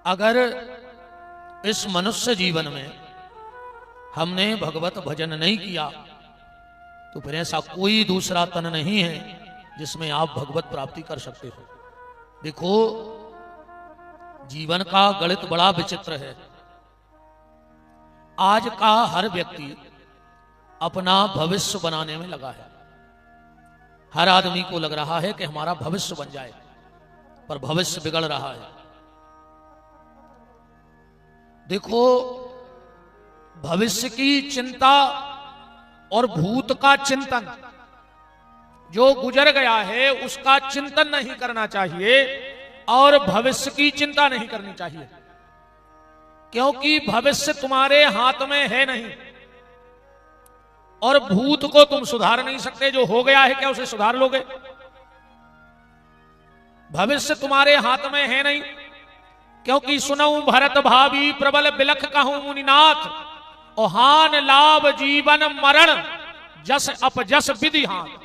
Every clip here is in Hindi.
अगर इस मनुष्य जीवन में हमने भगवत भजन नहीं किया तो फिर ऐसा कोई दूसरा तन नहीं है जिसमें आप भगवत प्राप्ति कर सकते हो। देखो, जीवन का गणित बड़ा विचित्र है। आज का हर व्यक्ति अपना भविष्य बनाने में लगा है। हर आदमी को लग रहा है कि हमारा भविष्य बन जाए, पर भविष्य बिगड़ रहा है। देखो, भविष्य की चिंता और भूत का चिंतन, जो गुजर गया है उसका चिंतन नहीं करना चाहिए और भविष्य की चिंता नहीं करनी चाहिए, क्योंकि भविष्य तुम्हारे हाथ में है नहीं और भूत को तुम सुधार नहीं सकते। जो हो गया है क्या उसे सुधार लोगे? भविष्य तुम्हारे हाथ में है नहीं, क्योंकि सुनऊ भरत भावी प्रबल बिलख कहूं मुनिनाथ, ओहान लाभ जीवन मरण जस अपजस विधि हाथ।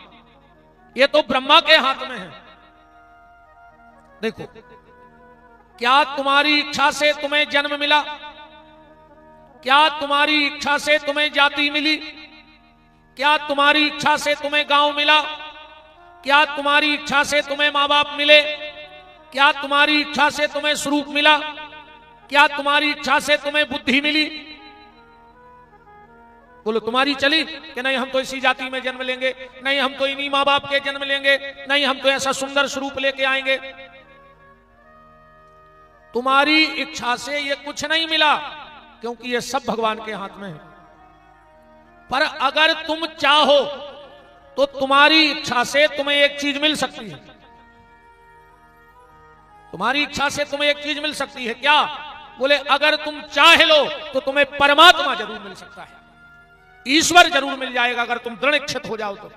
ये तो ब्रह्मा के हाथ में है। देखो, क्या तुम्हारी इच्छा से तुम्हें जन्म मिला? क्या तुम्हारी इच्छा से तुम्हें जाति मिली? क्या तुम्हारी इच्छा से तुम्हें गांव मिला? क्या तुम्हारी इच्छा से तुम्हें मां बाप मिले? क्या तुम्हारी इच्छा से तुम्हें स्वरूप मिला? क्या तुम्हारी इच्छा से तुम्हें बुद्धि मिली? बोलो, तुम्हारी चली कि नहीं हम तो इसी जाति में जन्म लेंगे, नहीं हम तो इन्हीं मां बाप के जन्म लेंगे, नहीं हम तो ऐसा सुंदर स्वरूप लेके आएंगे। तुम्हारी इच्छा से ये कुछ नहीं मिला, क्योंकि ये सब भगवान के हाथ में है। पर अगर तुम चाहो तो तुम्हारी इच्छा से तुम्हें एक चीज मिल सकती है। तुम्हारी इच्छा से तुम्हें एक चीज मिल सकती है। क्या? बोले, अगर तुम चाह लो तो तुम्हें परमात्मा जरूर मिल सकता है, ईश्वर जरूर मिल जाएगा, अगर तुम दृढ़ इच्छित हो जाओ तो।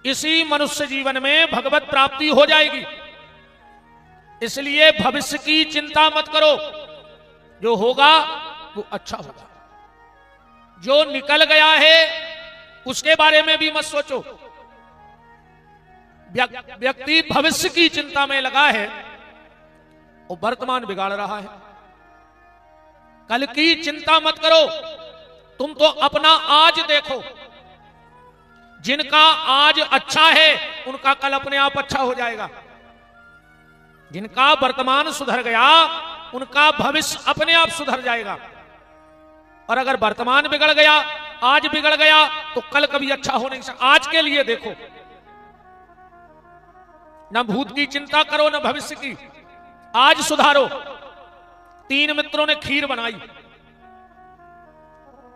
इसी मनुष्य जीवन में भगवत प्राप्ति हो जाएगी। इसलिए भविष्य की चिंता मत करो, जो होगा वो अच्छा होगा। जो निकल गया है उसके बारे में भी मत सोचो। व्यक्ति भविष्य की चिंता में लगा है, वो वर्तमान बिगाड़ रहा है। कल की चिंता मत करो, तुम तो अपना आज देखो। जिनका आज अच्छा है उनका कल अपने आप अच्छा हो जाएगा। जिनका वर्तमान सुधर गया उनका भविष्य अपने आप सुधर जाएगा। और अगर वर्तमान बिगड़ गया, आज बिगड़ गया, तो कल कभी अच्छा हो नहीं सकता। आज के लिए देखो, न भूत की चिंता करो न भविष्य की, आज सुधारो। 3 मित्रों ने खीर बनाई,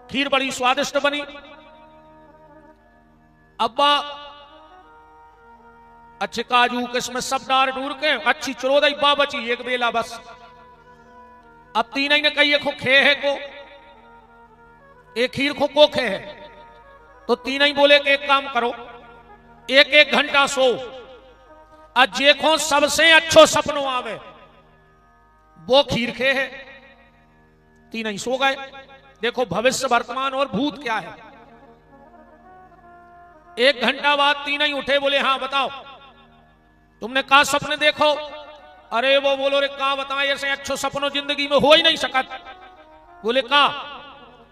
खीर बड़ी स्वादिष्ट बनी। अब्बा अच्छे काजू किशमिश सब डाल डूर के अच्छी चरोदई बा बची एक बेला बस। अब 3 ने कही खो खे है को, एक खीर को खे है, तो 3 बोले कि एक काम करो, 1-1 घंटा सो, आज देखो सबसे अच्छो सपनों आवे, वो खीर खे है। 3 सो गए। देखो, भविष्य वर्तमान और भूत क्या है। 1 घंटा बाद 3 उठे, बोले हाँ बताओ तुमने कहा सपने देखो? अरे वो बोलो, रे कहा बताएं, ऐसे अच्छो सपनों जिंदगी में हो ही नहीं सकत। बोले कहा?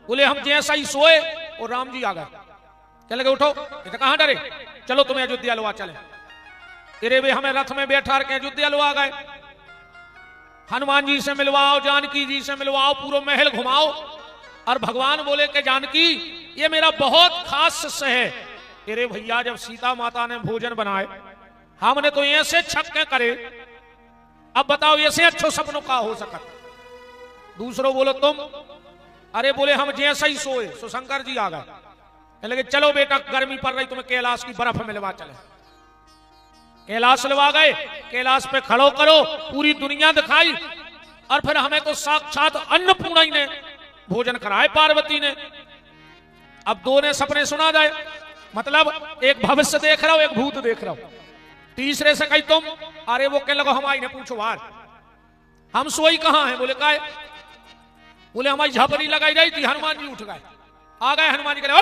बोले हम जैसा ही सोए और राम जी आ गए। क्या लगे उठो, तो कहां डरे, चलो तुम्हें अयोध्या लवा चले। अरे वे हमें रथ में बैठा के अयोध्या लवा गए। हनुमान जी से मिलवाओ, जानकी जी से मिलवाओ, पूरा महल घुमाओ। और भगवान बोले कि जानकी ये मेरा बहुत खास शिष्य है। अरे भैया, जब सीता माता ने भोजन बनाए हमने तो ऐसे छक्के करे, अब बताओ ऐसे अच्छो सपनों का हो सकता? दूसरों बोलो तुम? अरे बोले हम जैसा ही सोए सो शंकर जी आ गए। लगे चलो बेटा गर्मी पड़ रही, तुम्हें कैलाश की बर्फ में लवा चले। कैलाश लवा गए, कैलाश पे खड़ो करो, पूरी दुनिया दिखाई। और फिर हमें तो साक्षात अन्नपूर्णा ने भोजन कराए, पार्वती ने। अब 2 ने सपने सुना जाए, मतलब एक भविष्य देख रहा हो, एक भूत देख रहा हो। तीसरे से कही तुम? अरे वो कह लगो हमारी ने पूछो बार, हम सोई कहां है? बोले काय? बोले हमारी झापरी लगाई रही थी, हनुमान जी उठ गए, आ गए। हनुमान जी कहे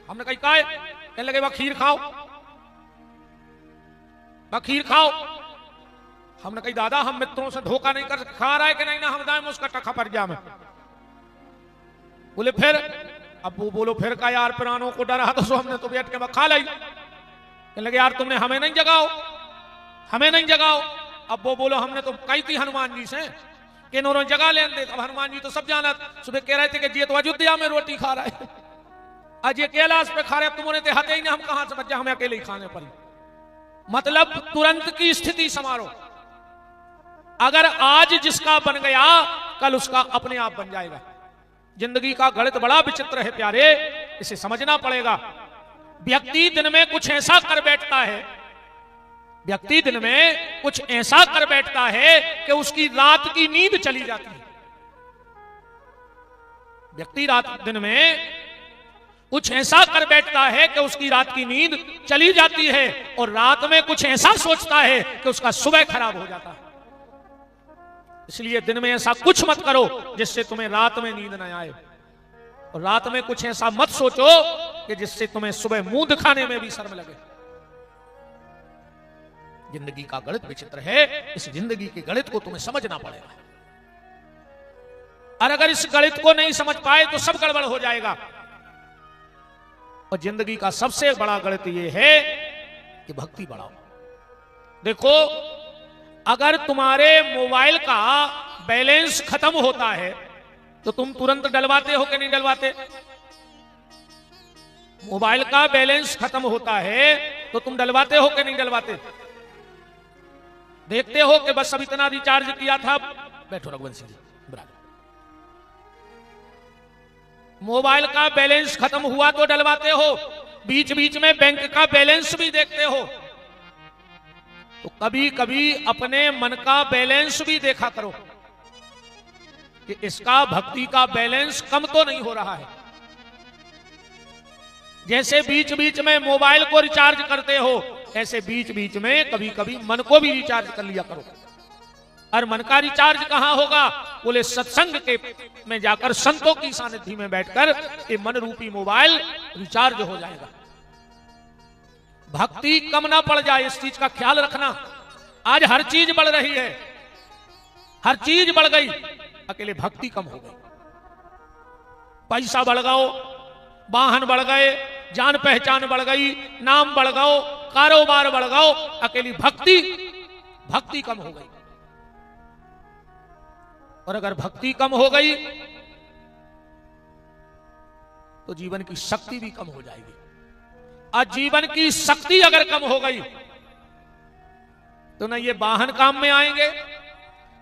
हमने कही काय? कहने लगे वह खीर खाओ, वह खीर खाओ। हमने कही दादा हम मित्रों से धोखा नहीं कर, खा रहा है कि नहीं ना हम दाएं उसका टखा पर जा में। बोले फिर? अब वो बोलो फिर का यार प्राणों को डरा तो हमने तो बैठ के खा लाई। कहने लगे यार तुमने हमें नहीं जगाओ, हमें नहीं जगाओ। अब वो बोलो हमने तो कही थी हनुमान जी से कि इन्होंने जगा लेने दे। अब हनुमान जी तो सब जाना, सुबह कह रहे थे कि ये तो अयोध्या में रोटी खा रहा है, आज ये कैलाश पे खा रहे, अब तुमने तो हते ही नहीं, हम कहां से बच्चा, हमें अकेले ही खाने पड़ी। मतलब तुरंत की स्थिति संवारो। अगर आज जिसका बन गया कल उसका अपने आप बन जाएगा। जिंदगी का गणित बड़ा विचित्र है प्यारे, इसे समझना पड़ेगा। व्यक्ति दिन में कुछ ऐसा कर बैठता है, व्यक्ति दिन में कुछ ऐसा कर बैठता है कि उसकी रात की नींद चली जाती है। व्यक्ति दिन में कुछ ऐसा कर बैठता है कि उसकी रात की नींद चली जाती है, और रात में कुछ ऐसा सोचता है कि उसका सुबह खराब हो जाता है। इसलिए दिन में ऐसा कुछ मत करो जिससे तुम्हें रात में नींद न आए, और रात में कुछ ऐसा मत सोचो कि जिससे तुम्हें सुबह मुंह दिखाने में भी शर्म लगे। जिंदगी का गणित विचित्र है, इस जिंदगी के गणित को तुम्हें समझना पड़ेगा। और अगर इस गणित को नहीं समझ पाए तो सब गड़बड़ हो जाएगा। और जिंदगी का सबसे बड़ा गणित यह है कि भक्ति बढ़ाओ। देखो, अगर तुम्हारे मोबाइल का बैलेंस खत्म होता है तो तुम तुरंत डलवाते हो कि नहीं डलवाते? मोबाइल का बैलेंस खत्म होता है तो तुम डलवाते हो कि नहीं डलवाते? देखते हो कि बस अब इतना रिचार्ज किया था, बैठो रघुवंशी जी बराबर। मोबाइल का बैलेंस खत्म हुआ तो डलवाते हो, बीच बीच में बैंक का बैलेंस भी देखते हो। तो कभी कभी अपने मन का बैलेंस भी देखा करो कि इसका भक्ति का बैलेंस कम तो नहीं हो रहा है। जैसे बीच बीच में मोबाइल को रिचार्ज करते हो, ऐसे बीच बीच में कभी कभी मन को भी रिचार्ज कर लिया करो। और मन का रिचार्ज कहां होगा? बोले सत्संग के में जाकर, संतों की सानिध्य में बैठकर ये मन रूपी मोबाइल रिचार्ज हो जाएगा। भक्ति कम ना पड़ जाए, इस चीज का ख्याल रखना। आज हर चीज बढ़ रही है, हर चीज बढ़ गई, अकेले भक्ति कम हो गई। पैसा बढ़ गया, वाहन बढ़ गए, जान पहचान बढ़ गई, नाम बढ़ गयो, कारोबार बढ़ गयो, अकेली भक्ति कम हो गई। और अगर भक्ति कम हो गई तो जीवन की शक्ति भी कम हो जाएगी। और जीवन की शक्ति अगर कम हो गई तो ना ये वाहन काम में आएंगे,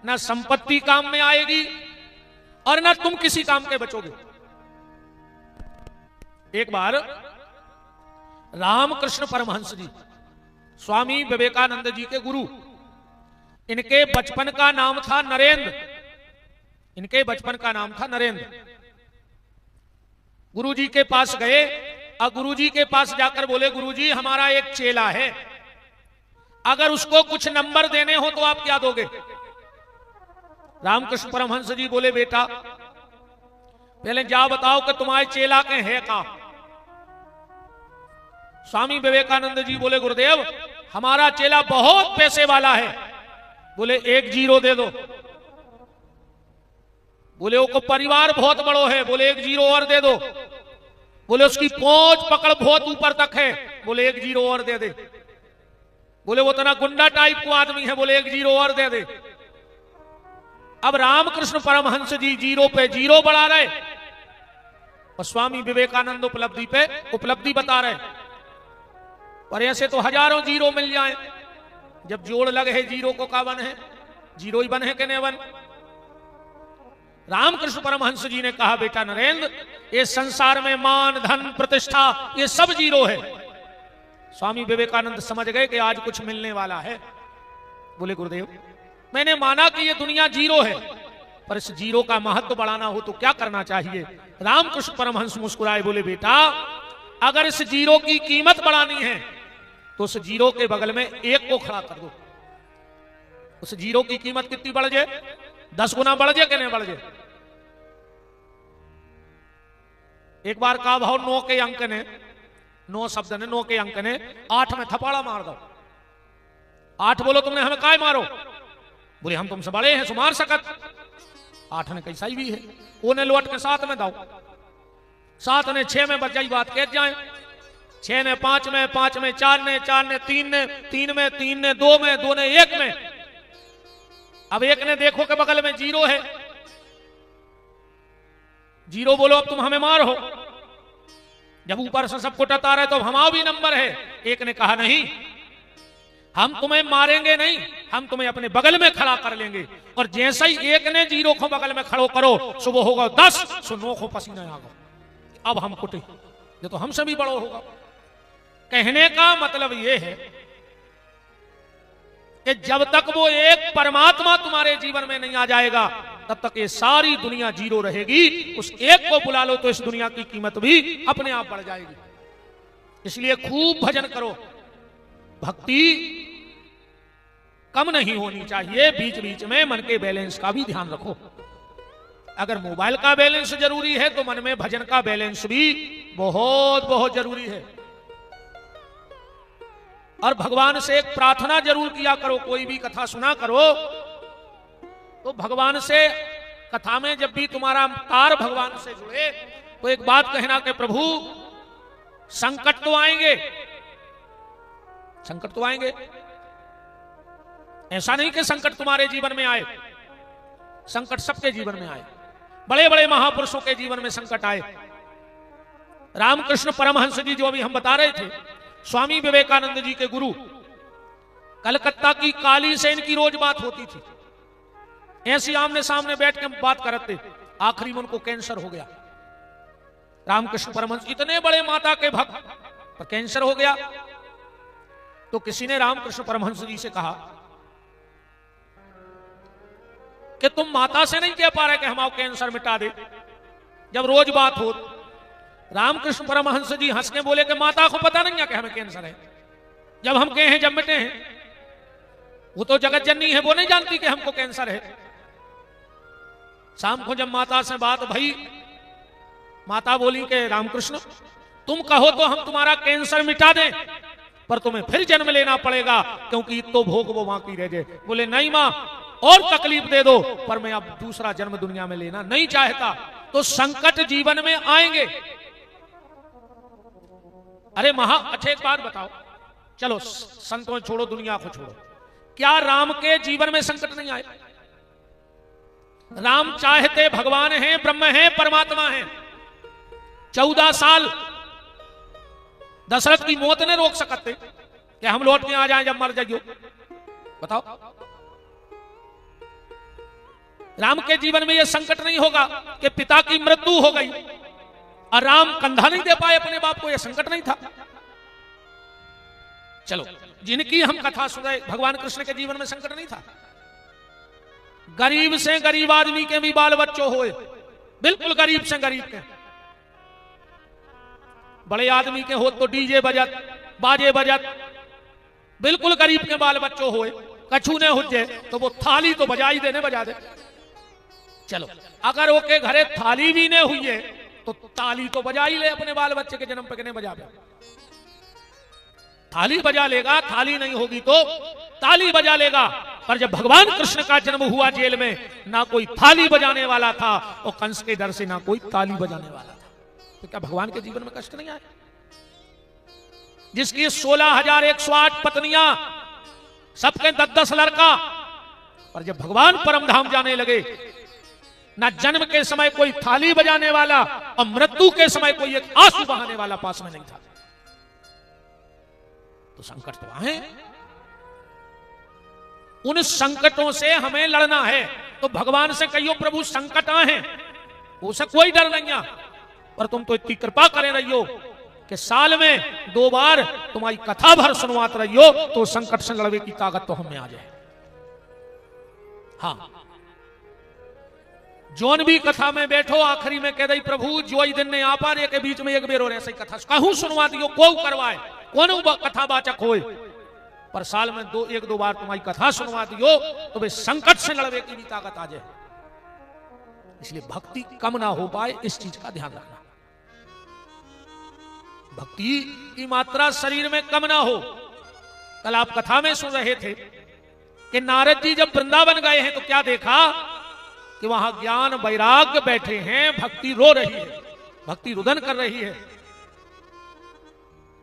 ना संपत्ति काम में आएगी, और ना तुम किसी काम के बचोगे। एक बार रामकृष्ण परमहंस जी, स्वामी विवेकानंद जी के गुरु, इनके बचपन का नाम था नरेंद्र। इनके बचपन का नाम था नरेंद्र। गुरुजी के पास गए और गुरुजी के पास जाकर बोले, गुरुजी हमारा एक चेला है, अगर उसको कुछ नंबर देने हो तो आप क्या दोगे? रामकृष्ण परमहंस जी बोले, बेटा पहले जाओ बताओ कि तुम्हारे चेला के है का? स्वामी विवेकानंद जी बोले, गुरुदेव हमारा चेला बहुत पैसे वाला है। बोले 1 0 दे दो। बोले वो परिवार बहुत बड़ो है। बोले 1 0 और दे दो। बोले उसकी पहुंच पकड़ बहुत ऊपर तक है। बोले 1 0 और दे दे। बोले वो तना गुंडा टाइप को आदमी है। बोले 1 0 और दे दे। अब रामकृष्ण परमहंस जी 0 पे 0 बढ़ा रहे और स्वामी विवेकानंद उपलब्धि पे उपलब्धि बता रहे। पर ऐसे तो हजारों 0 मिल जाए, जब जोड़ लगे है 0 को का बन है? 0 ही बन है कि नहीं बन? रामकृष्ण परमहंस जी ने कहा, बेटा नरेंद्र, ये संसार में मान धन प्रतिष्ठा ये सब 0 है। स्वामी विवेकानंद समझ गए कि आज कुछ मिलने वाला है। बोले गुरुदेव मैंने माना कि ये दुनिया 0 है, पर इस 0 का महत्व बढ़ाना हो तो क्या करना चाहिए? रामकृष्ण परमहंस मुस्कुराए, बोले बेटा अगर इस 0 की कीमत बढ़ानी है तो उस 0 के बगल में 1 को खड़ा कर दो। उस 0 की कीमत कितनी बढ़ जाए? 10 गुना बढ़ जाए कि नहीं बढ़ जाए? एक बार का भाव 9 के अंक ने, 9 शब्द ने, 9 के अंक ने 8 में थपाड़ा मार दो। 8 बोलो तुमने हमें काय मारो? बोले हम तुमसे बड़े हैं, सुमार सकत। 8 ने कैसा ही भी है, वो ने लौट के 7 में दाओ, 7 ने 6 में बच जाई बात कह जाए, 6 ने 5 में, 5 में 4 ने, 4 ने 3 ने, 3 में 3 ने 2 में, 2 ने 1 में। अब 1 ने देखो के बगल में 0 है, 0 बोलो अब तुम हमें मार हो। जब ऊपर से सबको टता रहे तो हमारा भी नंबर है। 1 ने कहा नहीं, हम तुम्हें मारेंगे नहीं, हम तुम्हें अपने बगल में खड़ा कर लेंगे। और जैसे ही 1 ने 0 को बगल में खड़ो करो, सुबह होगा 10, सो 9 को पसीना आगा, अब हम कुटे, ये तो हमसे भी बड़ो होगा। कहने का मतलब यह है कि जब तक वो एक परमात्मा तुम्हारे जीवन में नहीं आ जाएगा, तब तक ये सारी दुनिया 0 रहेगी। उस एक को बुला लो तो इस दुनिया की कीमत भी अपने आप बढ़ जाएगी। इसलिए खूब भजन करो, भक्ति कम नहीं होनी चाहिए। बीच बीच में मन के बैलेंस का भी ध्यान रखो। अगर मोबाइल का बैलेंस जरूरी है तो मन में भजन का बैलेंस भी बहुत बहुत जरूरी है। और भगवान से एक प्रार्थना जरूर किया करो। कोई भी कथा सुना करो तो भगवान से, कथा में जब भी तुम्हारा तार भगवान से जुड़े तो एक बात कहना कि प्रभु संकट तो आएंगे, संकट तो आएंगे। ऐसा नहीं कि संकट तुम्हारे जीवन में आए, संकट सबके जीवन में आए। बड़े बड़े महापुरुषों के जीवन में संकट आए। रामकृष्ण परमहंस जी जो अभी हम बता रहे थे, स्वामी विवेकानंद जी के गुरु, कलकत्ता की काली से इनकी रोज बात होती थी। ऐसी आमने सामने बैठ के बात करते, आखिरी में उनको कैंसर हो गया। रामकृष्ण परमहंस इतने बड़े माता के भक्त, पर कैंसर हो गया। तो किसी ने रामकृष्ण परमहंस जी से कहा कि तुम माता से नहीं कह पा रहे कि हमारा कैंसर मिटा दे, जब रोज बात हो। रामकृष्ण परमहंस जी हंस के बोले कि माता को पता नहीं है कि हमें कैंसर है, जब हम कहे हैं जब मिटे हैं। वो तो जगत जननी है, वो नहीं जानती कि हमको कैंसर है। शाम को जब माता से बात भई, माता बोली कि रामकृष्ण तुम कहो तो हम तुम्हारा कैंसर मिटा दें, पर तुम्हें फिर जन्म लेना पड़ेगा, क्योंकि तो भोग वो बाकी रह जाए। बोले नहीं मां, और तकलीफ दे दो, पर मैं अब दूसरा जन्म दुनिया में लेना नहीं चाहता। तो संकट जीवन में आएंगे। अरे अच्छा एक बात बताओ, चलो संतों छोड़ो, दुनिया को छोड़ो, क्या राम के जीवन में संकट नहीं आए? राम चाहते भगवान हैं, ब्रह्म हैं, परमात्मा हैं। 14 साल दशरथ की मौत ने रोक सकते कि हम लौट के आ जाएं जब मर जाइयो? बताओ। राम के जीवन में यह संकट नहीं होगा कि पिता की मृत्यु हो गई और राम कंधा नहीं दे पाए अपने बाप को, यह संकट नहीं था। चलो, जिनकी हम कथा सुने, भगवान कृष्ण के जीवन में संकट नहीं था। गरीब से गरीब आदमी के भी बाल बच्चों होए, बिल्कुल गरीब से गरीब के। बड़े आदमी के हो तो डीजे बजत, बाजे बजत, बिल्कुल गरीब के बाल बच्चों होए, कछू ने हुजे तो वो थाली तो बजाई देने बजा दे। चलो, अगर वो के घरे थाली भी नहीं हुई है तो ताली तो बजा ही ले, अपने बाल बच्चे के जन्म पे कहने बजा दे। थाली बजा लेगा, थाली नहीं होगी तो ताली बजा लेगा। पर जब भगवान कृष्ण का जन्म हुआ जेल में, ना कोई थाली बजाने वाला था और कंस के डर से ना कोई ताली बजाने वाला था। तो क्या भगवान के जीवन में कष्ट नहीं आया? जिसकी 16,108 पत्नियां, सबके 10-10 लड़का, पर जब भगवान परमधाम जाने लगे, ना जन्म के समय कोई थाली बजाने वाला और मृत्यु के समय कोई एक आंसू बहाने वाला पास में नहीं था। तो संकट तो आए, उन संकटों से हमें लड़ना है। तो भगवान से कहियो प्रभु संकट आए, उसे कोई डर नहीं है, पर तुम तो इतनी कृपा करे रहियो कि साल में 2 बार तुम्हारी कथा भर सुनवात रहियो, तो संकट से लड़ने की ताकत तो हमें आ जाए। हाँ, जोन भी कथा में बैठो, आखिरी में कह दई प्रभु जो ही दिन ने आ पा के बीच में एक बेर और ऐसी कथा कहूं सुनवा दियो, को करवाए, कौन कथा वाचक होए, पर साल में 1-2 बार तुम्हारी कथा सुनवा दियो तो वे संकट से लड़ने की भी ताकत आ जाए। इसलिए भक्ति कम ना हो पाए, इस चीज का ध्यान रखना। भक्ति की मात्रा शरीर में कम ना हो। कल आप कथा में सुन रहे थे कि नारद जी जब वृंदावन गए हैं तो क्या देखा कि वहां ज्ञान वैराग्य बैठे हैं, भक्ति रो रही है, भक्ति रुदन कर रही है।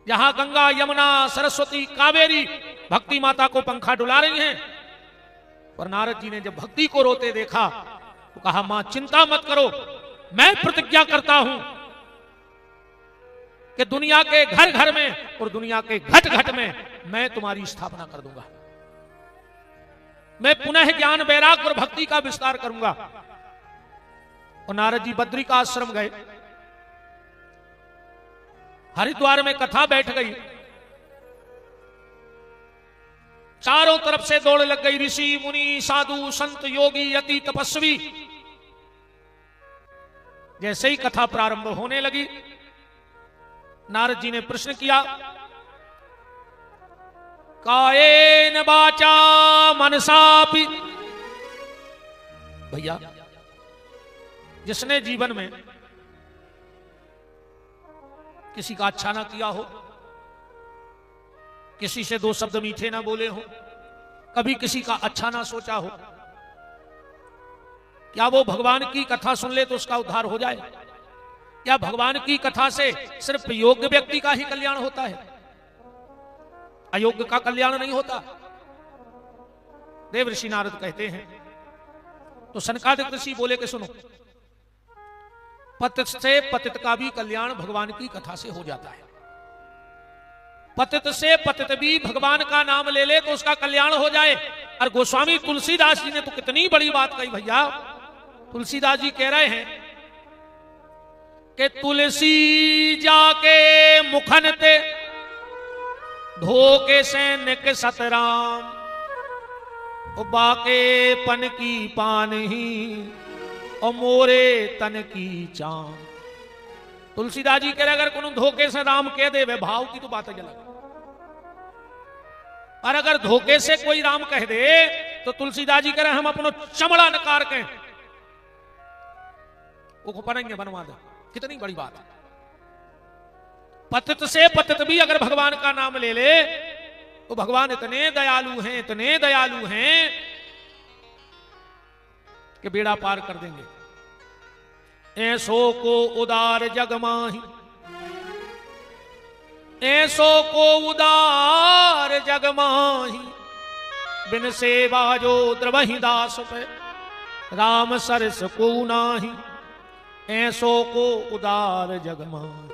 जहां गंगा यमुना सरस्वती कावेरी भक्ति माता को पंखा डुला रही हैं, पर नारद जी ने जब भक्ति को रोते देखा तो कहा, मां चिंता मत करो, मैं प्रतिज्ञा करता हूं कि दुनिया के घर घर में और दुनिया के घट घट में मैं तुम्हारी स्थापना कर दूंगा, मैं पुनः ज्ञान वैराग्य और भक्ति का विस्तार करूंगा। और नारद जी बद्री का आश्रम गए, हरिद्वार में कथा बैठ गई, चारों तरफ से दौड़ लग गई, ऋषि मुनि साधु संत योगी यति तपस्वी। जैसे ही कथा प्रारंभ होने लगी, नारद जी ने प्रश्न किया, कायेन वाचा मनसापि। भैया, जिसने जीवन में किसी का अच्छा ना किया हो, किसी से दो शब्द मीठे ना बोले हो, कभी किसी का अच्छा ना सोचा हो, क्या वो भगवान की कथा सुन ले तो उसका उद्धार हो जाए? क्या भगवान की कथा से सिर्फ योग्य व्यक्ति का ही कल्याण होता है, अयोग्य का कल्याण नहीं होता? देव ऋषि नारद कहते हैं, तो सनकादिक ऋषि बोले कि सुनो, पतित से पतित का भी कल्याण भगवान की कथा से हो जाता है। पतित से पतित भी भगवान का नाम ले ले तो उसका कल्याण हो जाए। और गोस्वामी तुलसीदास जी ने तो कितनी बड़ी बात कही भैया। तुलसीदास जी कह रहे हैं कि तुलसी जाके मुखन ते धोके सैनिक सतराम, बाके पन की पान ही और मोरे तन की चाम। तुलसीदास जी कह रहे अगर कोनो धोखे से राम कह दे वे भाव की तो बात है अलग, और अगर धोखे से कोई राम कह दे तो तुलसीदास जी कह रहे हम अपनो चमड़ा नकार के वो पनेंगे बनवा दे। कितनी बड़ी बात है। पतित से पतित भी अगर भगवान का नाम ले ले तो भगवान इतने दयालु हैं, इतने दयालु हैं कि बेड़ा पार कर देंगे। ऐसो को उदार जग माही, ऐसो को उदार जग माही, बिन सेवा जो द्रवहि दास पे, राम सरस को नाही, ऐसो को उदार जग माही।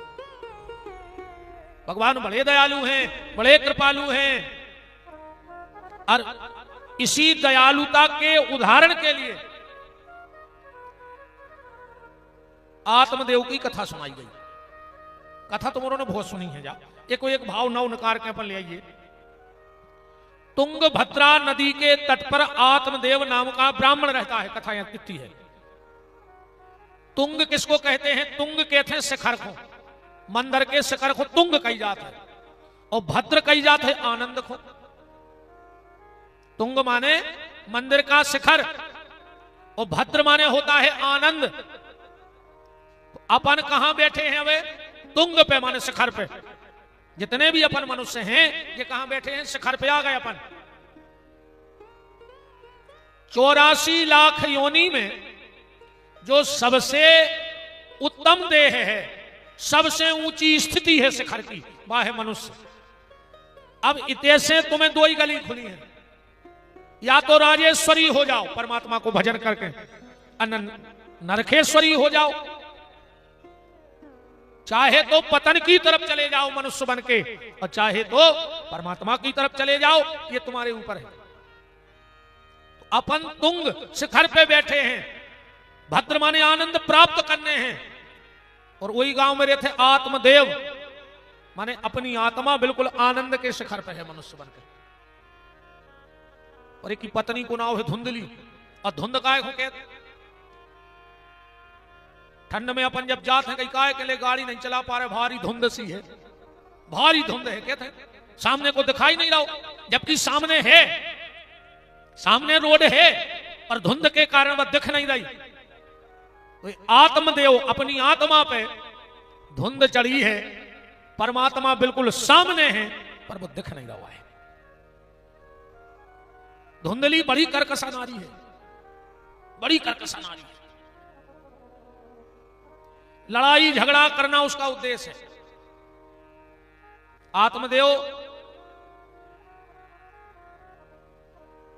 भगवान बड़े दयालु हैं, बड़े कृपालु हैं, और इसी दयालुता के उदाहरण के लिए आत्मदेव की कथा सुनाई गई। कथा तुम ने बहुत सुनी है। जा एक भाव नव नकार के अपन ले आइए। तुंगभद्रा नदी के तट पर आत्मदेव नाम का ब्राह्मण रहता है। कथा यहां कितनी है। तुंग किसको कहते हैं? तुंग कहते हैं शिखर को, मंदिर के शिखर को तुंग कही जात है, और भद्र कही जात है आनंद को। तुंग माने मंदिर का शिखर और भद्र माने होता है आनंद। अपन कहां बैठे हैं? वे तुंग पे माने शिखर पे। जितने भी अपन मनुष्य हैं ये कहां बैठे हैं? शिखर पे आ गए अपन। 84 लाख योनि में जो सबसे उत्तम देह है, सबसे ऊंची स्थिति है शिखर की, वह है मनुष्य। अब इतने से तुम्हें दो ही गली खुली है, या तो राजेश्वरी हो जाओ परमात्मा को भजन करके, नरकेश्वरी हो जाओ, चाहे तो पतन की तरफ चले जाओ मनुष्य बन के, और चाहे तो परमात्मा की तरफ चले जाओ। ये तुम्हारे ऊपर है। तो अपन तुंग शिखर पे बैठे हैं, भद्र माने आनंद प्राप्त करने हैं। और वही गांव में रहते आत्मदेव माने अपनी आत्मा बिल्कुल आनंद के शिखर पे है मनुष्य बनकर। और एक की पत्नी को नाम है धुंधली, और धुंध काय को कहते। ठंड में अपन जब जाते हैं कहीं काय के लिए गाड़ी नहीं चला पा रहे, भारी धुंध सी है, भारी धुंध है, कहते हैं सामने को दिखाई नहीं रहा, जबकि सामने है, सामने रोड है, और धुंध के कारण वह दिख नहीं रही। तो आत्मदेव अपनी आत्मा पे धुंध चढ़ी है, परमात्मा बिल्कुल सामने है, पर वो दिख नहीं रहा है। धुंधली बड़ी कर्कशा नारी है, बड़ी कर्कशा नारी है। लड़ाई झगड़ा करना उसका उद्देश्य है। आत्मदेव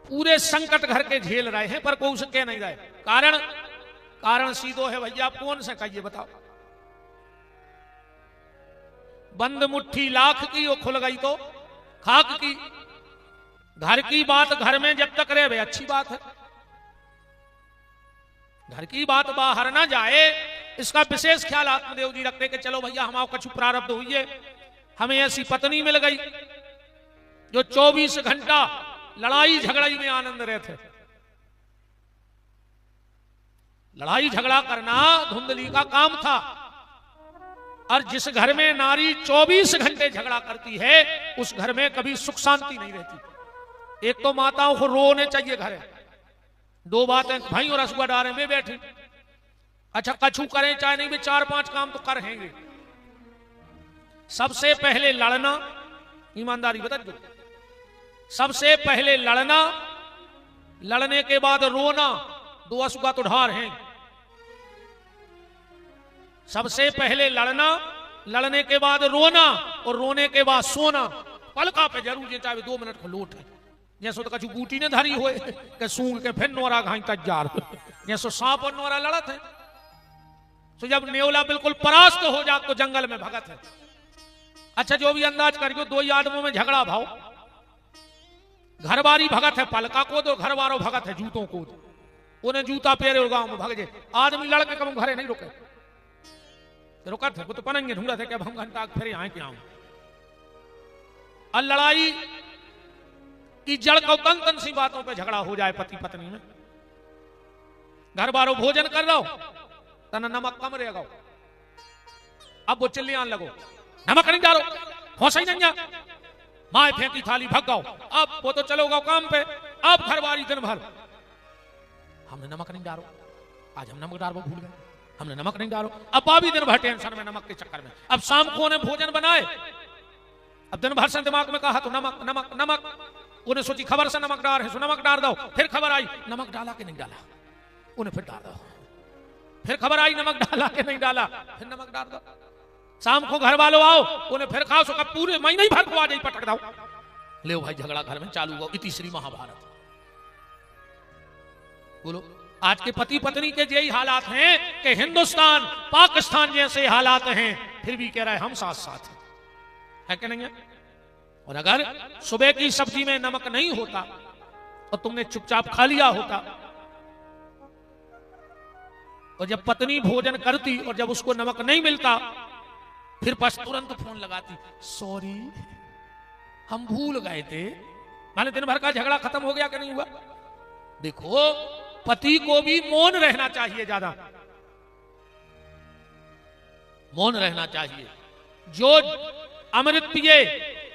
पूरे संकट घर के झेल रहे हैं पर कोई उसे कह नहीं रहे। कारण सीधो है भैया, कौन से कहिए बताओ। बंद मुट्ठी लाख की वो खुल गई तो खाक की। घर की बात घर में जब तक रहे अच्छी बात है, घर की बात बाहर ना जाए इसका विशेष ख्याल आत्मदेव जी रखते कि चलो भैया हमारा कछु प्रारब्ध हुई है, हमें ऐसी पत्नी मिल गई जो 24 घंटा लड़ाई झगड़ाई में आनंद रहते। लड़ाई झगड़ा करना धुंधली का काम था, और जिस घर में नारी 24 घंटे झगड़ा करती है उस घर में कभी सुख शांति नहीं रहती। एक तो माताओं को रोने चाहिए घर, दो बातें भाई और रसुआ डारे में बैठी, अच्छा कछु करें चाहे नहीं भी 4-5 काम तो करेंगे। सबसे पहले लड़ना, ईमानदारी बता दो, सबसे पहले लड़ना, लड़ने के बाद रोना, दो असुआ तो ढार हैं। सबसे पहले लड़ना, लड़ने के बाद रोना और रोने के बाद सोना। पलका पे जरूर जे चाहे 2 मिनट को लोट है, जैसो तो कछु बूटी ने धरी होए के सूंघ के फिर नोरा घाई तजार, जैसो सांप और नोरा लड़त है। तो जब नेवला बिल्कुल परास्त हो जा तो जंगल में भगत है। अच्छा जो भी अंदाज करियो, 2 आदमों में झगड़ा भाव, घरबारी भगत है पलका को, तो घरवारो भगत है जूतों को, उन्हें जूता पेरे और गांव में भग जाए। आदमी लड़के कम घरे नहीं रुके, रुका थे वो तो पनेंगे ढूंढा थे कि अब हम घंटा फिर यहाँ के आऊं। और लड़ाई की जड़ को तन तन सी बातों पे झगड़ा हो जाए पति पत्नी में। घर बारो भोजन कर रहा हो तना नमक कम रहेगा, अब वो चिल्ली आन लगो नमक नहीं डालो, होश ही नहीं जा, माए फेंकी थाली भग गाओ। अब वो तो चलोगा काम पे, अब घरवारी दिन भर हमने नमक नहीं डालो, आज हम नमक डालो भूल गए, हमने नमक नहीं डालो। अब भाभी दिन भर टेंशन में नमक के चक्कर में। अब शाम को उन्हें भोजन बनाए, अब दिन भर से दिमाग में कहा तो नमक नमक नमक, उन्हें सोची खबर से नमक डाल है सो नमक डाल दो, फिर खबर आई नमक डाला कि नहीं डाला, उन्हें फिर डाल दो, फिर खबर आई नमक डाला कि नहीं डाला, फिर नमक डाल दो। शाम को घर वालों आओ, उन्हें फिर खाओ, सो पूरे महीने ही भर को आ जाए पटक दो, ले भाई झगड़ा घर में चालू हो। तीसरी महाभारत। बोलो आज के पति पत्नी के यही हालात हैं कि हिंदुस्तान पाकिस्तान जैसे हालात हैं, फिर भी कह रहा है हम साथ साथ है कि नहीं है। और अगर सुबह की सब्जी में नमक नहीं होता और तुमने चुपचाप खा लिया होता, और जब पत्नी भोजन करती और जब उसको नमक नहीं मिलता, फिर बस तुरंत फोन लगाती, सॉरी हम भूल गए थे। माने दिन भर का झगड़ा खत्म हो गया कि नहीं हुआ। देखो पति को भी मौन रहना चाहिए, ज्यादा मौन रहना चाहिए। जो अमृत पिए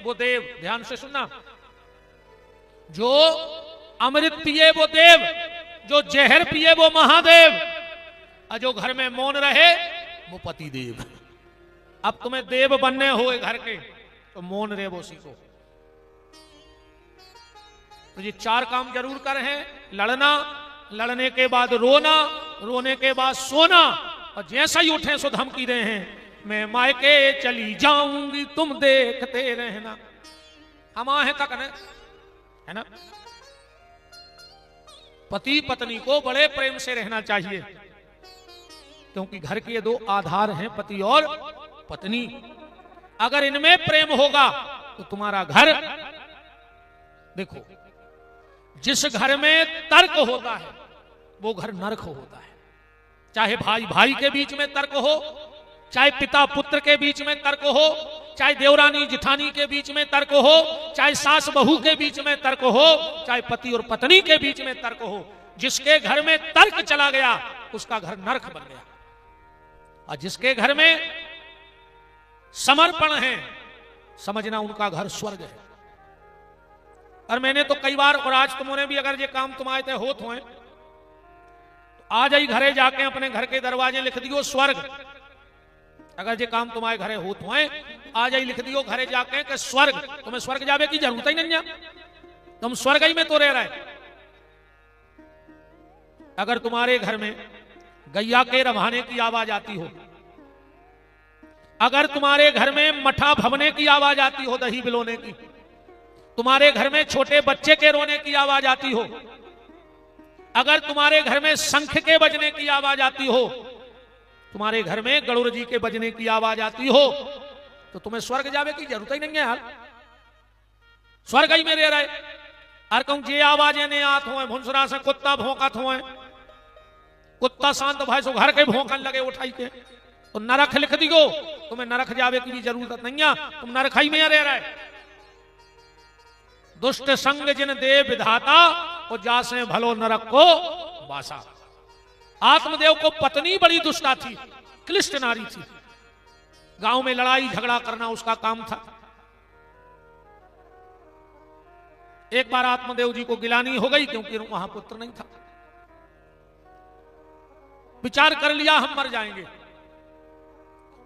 वो देव, ध्यान से सुनना, जो अमृत पिए वो देव, जो जहर पिए वो महादेव, और जो घर में मौन रहे वो पति देव। अब तुम्हें देव बनने हुए घर के तो मौन रहे वो सीखो। तो ये 4 काम जरूर कर हैं, लड़ना, लड़ने के बाद रोना, रोने के बाद सोना, और जैसा ही उठे सो धमकी दे हैं मैं मायके चली जाऊंगी तुम देखते रहना। हम आहे तक है ना। पति पत्नी को बड़े प्रेम से रहना चाहिए, क्योंकि घर के ये 2 आधार हैं, पति और पत्नी। अगर इनमें प्रेम होगा तो तुम्हारा घर, देखो जिस घर में तर्क होता है वो घर नरक होता है। चाहे भाई भाई के बीच में तर्क हो, चाहे पिता पुत्र के बीच में तर्क हो, चाहे देवरानी जिठानी के बीच में तर्क हो, चाहे सास बहू के बीच में तर्क हो, चाहे पति और पत्नी के बीच में तर्क हो, जिसके घर में तर्क चला गया उसका घर नरक बन गया। और जिसके घर में समर्पण है, समझना उनका घर स्वर्ग है। और मैंने तो कई बार, और आज तुमने भी अगर ये काम तुम आए थे होत हो, तो आज ही घरे जाके अपने घर के दरवाजे लिख दियो स्वर्ग। अगर ये काम तुम्हारे घरे होत हो, आज ही लिख दियो घरे जाके कि स्वर्ग। तुम्हें स्वर्ग जावे की जरूरत ही नहीं है, तुम स्वर्ग ही में तो रह रहे। अगर तुम्हारे घर में गैया के रभाने की आवाज आती हो, अगर तुम्हारे घर में मठा भवने की आवाज आती हो, दही बिलोने की, तुम्हारे घर में छोटे बच्चे के रोने की आवाज आती हो, अगर तुम्हारे घर में शंख के बजने की आवाज आती हो, तुम्हारे घर में गरुड़ जी के बजने की आवाज आती हो, तो तुम्हें स्वर्ग जावे की जरूरत ही नहीं है यार, स्वर्ग ही में रह रहे। और कहूं जे आवाजें ने आत हो, भुंसरा से कुत्ता भौंकत हो, कुत्ता शांत भाई सो घर के भौंकन लगे उठाई के, तो नरक लिख दियो, तुम्हें नरक जावे की भी जरूरत नहीं है, तुम नरक ही में रह रहे। दुष्ट संग जिन दे विधाता, वो जासे भलो नरक को वासा। आत्मदेव को पत्नी बड़ी दुष्टा थी, क्लिष्ट नारी थी, गांव में लड़ाई झगड़ा करना उसका काम था। एक बार आत्मदेव जी को गिलानी हो गई क्योंकि वहां पुत्र नहीं था। विचार कर लिया हम मर जाएंगे,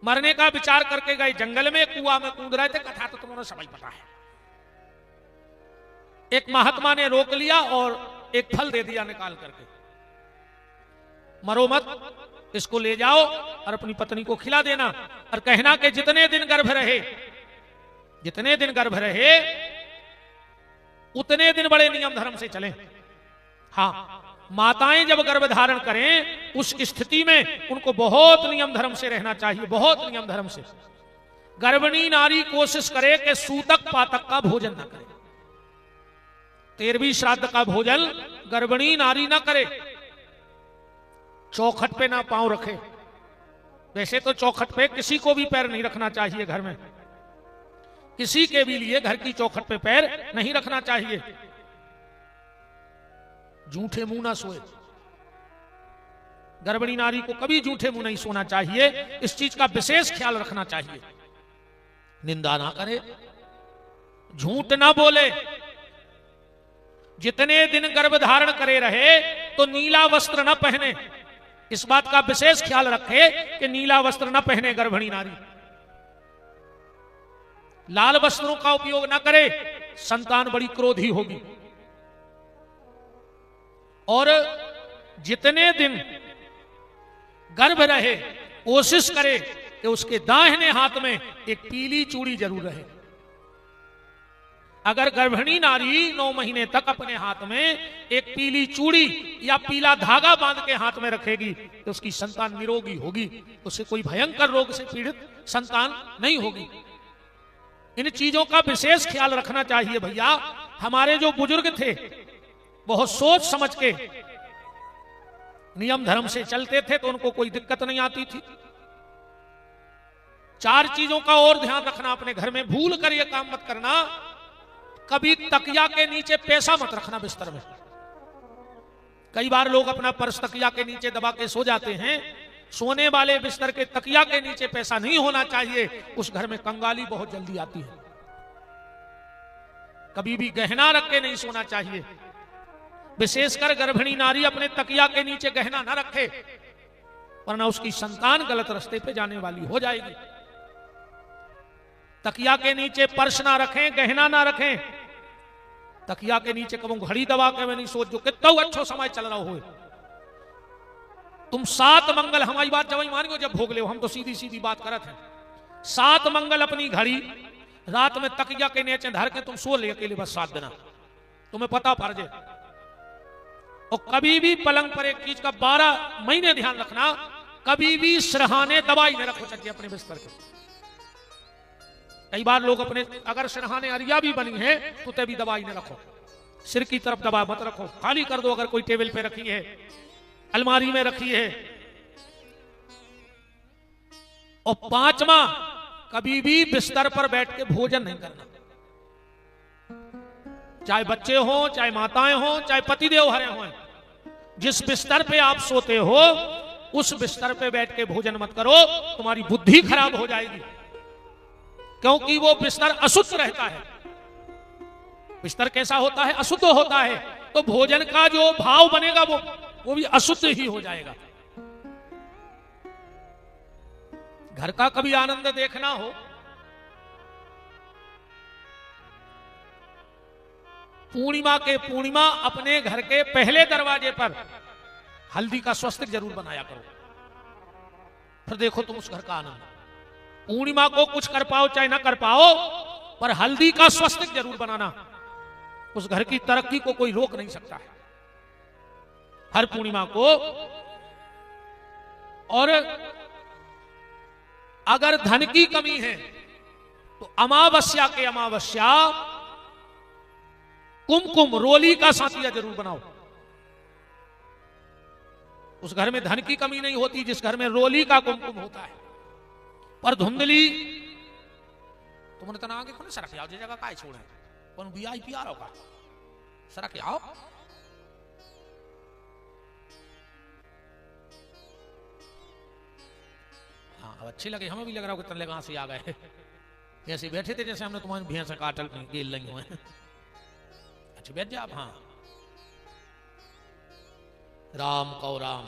मरने का विचार करके गए जंगल में, कुआं में कूद रहे थे, कथा तो तुम्हें सब पता है। एक महात्मा ने रोक लिया और एक फल दे दिया निकाल करके, मरो मत, इसको ले जाओ और अपनी पत्नी को खिला देना, और कहना कि जितने दिन गर्भ रहे, जितने दिन गर्भ रहे उतने दिन बड़े नियम धर्म से चलें। हाँ, माताएं जब गर्भ धारण करें उस स्थिति में उनको बहुत नियम धर्म से रहना चाहिए, बहुत नियम धर्म से। गर्भिणी नारी कोशिश करे कि सूतक पातक का भोजन न करे, 13वीं श्राद्ध का भोजन गर्भिणी नारी ना करे, चौखट पे ना पांव रखे। वैसे तो चौखट पे किसी को भी पैर नहीं रखना चाहिए, घर में किसी के भी लिए घर की चौखट पे पैर नहीं रखना चाहिए। झूठे मुंह ना सोए, गर्भिणी नारी को कभी झूठे मुंह नहीं सोना चाहिए, इस चीज का विशेष ख्याल रखना चाहिए। निंदा ना करे, झूठ ना बोले, जितने दिन गर्भ धारण करे रहे तो नीला वस्त्र न पहने, इस बात का विशेष ख्याल रखे कि नीला वस्त्र न पहने गर्भिणी नारी, लाल वस्त्रों का उपयोग न करे, संतान बड़ी क्रोधी होगी। और जितने दिन गर्भ रहे कोशिश करे कि उसके दाहिने हाथ में एक पीली चूड़ी जरूर रहे। अगर गर्भिणी नारी 9 महीने तक अपने हाथ में एक पीली चूड़ी या पीला धागा बांध के हाथ में रखेगी तो उसकी संतान निरोगी होगी, उसे कोई भयंकर रोग से पीड़ित संतान नहीं होगी। इन चीजों का विशेष ख्याल रखना चाहिए भैया। हमारे जो बुजुर्ग थे बहुत सोच समझ के नियम धर्म से चलते थे तो उनको कोई दिक्कत नहीं आती थी। 4 चीजों का और ध्यान रखना अपने घर में, भूल कर यह काम मत करना, कभी तकिया के नीचे पैसा मत रखना बिस्तर में। कई बार लोग अपना पर्स तकिया के नीचे दबा के सो जाते हैं, सोने वाले बिस्तर के तकिया के नीचे पैसा नहीं होना चाहिए, उस घर में कंगाली बहुत जल्दी आती है। कभी भी गहना रख के नहीं सोना चाहिए, विशेषकर गर्भिणी नारी अपने तकिया के नीचे गहना न रखे, वरना उसकी संतान गलत रास्ते पे जाने वाली हो जाएगी। तकिया के नीचे पर्स ना रखें, गहना ना रखें, तकिया के नीचे कबू घड़ी दबा के मैं नहीं सोच जो कितना अच्छो समय चल रहा हो। तुम 7 मंगल, हमारी बात जब मानियो जब भोग ले, हम तो सीधी सीधी बात करत हैं। 7 मंगल अपनी घड़ी रात में तकिया के नीचे धर के तुम सो ले अकेले, बस 7 दिन तुम्हें पता पड़ जाए। और कभी भी पलंग पर एक चीज का 12 महीने ध्यान रखना, कभी भी सिरहाने दवाई न रखो चाहिए अपने बिस्तर के। कई बार लोग अपने अगर सिरहाने अरिया भी बनी है तो तब भी दवाई न रखो, सिर की तरफ दबा मत रखो, खाली कर दो। अगर कोई टेबल पे रखी है, अलमारी में रखी है। और 5वां, कभी भी बिस्तर पर बैठ के भोजन नहीं करना, चाहे बच्चे हो, चाहे माताएं हो, चाहे पतिदेव हरे हो। जिस बिस्तर पे आप सोते हो उस बिस्तर पे बैठ के भोजन मत करो, तुम्हारी बुद्धि खराब हो जाएगी, क्योंकि वो बिस्तर अशुद्ध रहता है। बिस्तर कैसा होता है? अशुद्ध होता है, तो भोजन का जो भाव बनेगा वो भी अशुद्ध ही हो जाएगा। घर का कभी आनंद देखना हो, पूर्णिमा के पूर्णिमा अपने घर के पहले दरवाजे पर हल्दी का स्वस्तिक जरूर बनाया करो, फिर देखो तुम उस घर का आनंद। पूर्णिमा को कुछ कर पाओ चाहे ना कर पाओ, पर हल्दी का स्वस्तिक जरूर बनाना। उस घर की तरक्की को कोई रोक नहीं सकता है हर पूर्णिमा को। और अगर धन की कमी है तो अमावस्या के अमावस्या कुमकुम रोली का साथिया जरूर बनाओ। उस घर में धन की कमी नहीं होती जिस घर में रोली का कुमकुम होता है। पर धुंधली तुमने तना आगे कौन सरक आओ, जगह काय छोड़े कौन वीआईपी आ रहा सरक आओ। हाँ अब अच्छी लगे, हमें भी लग रहा हो कि तनले कहां से आ गए। ऐसे बैठे थे जैसे हमने तुम्हारी भैंस काटल गेल नहीं हुए। अच्छा बैठ जा आप। हाँ राम कौ राम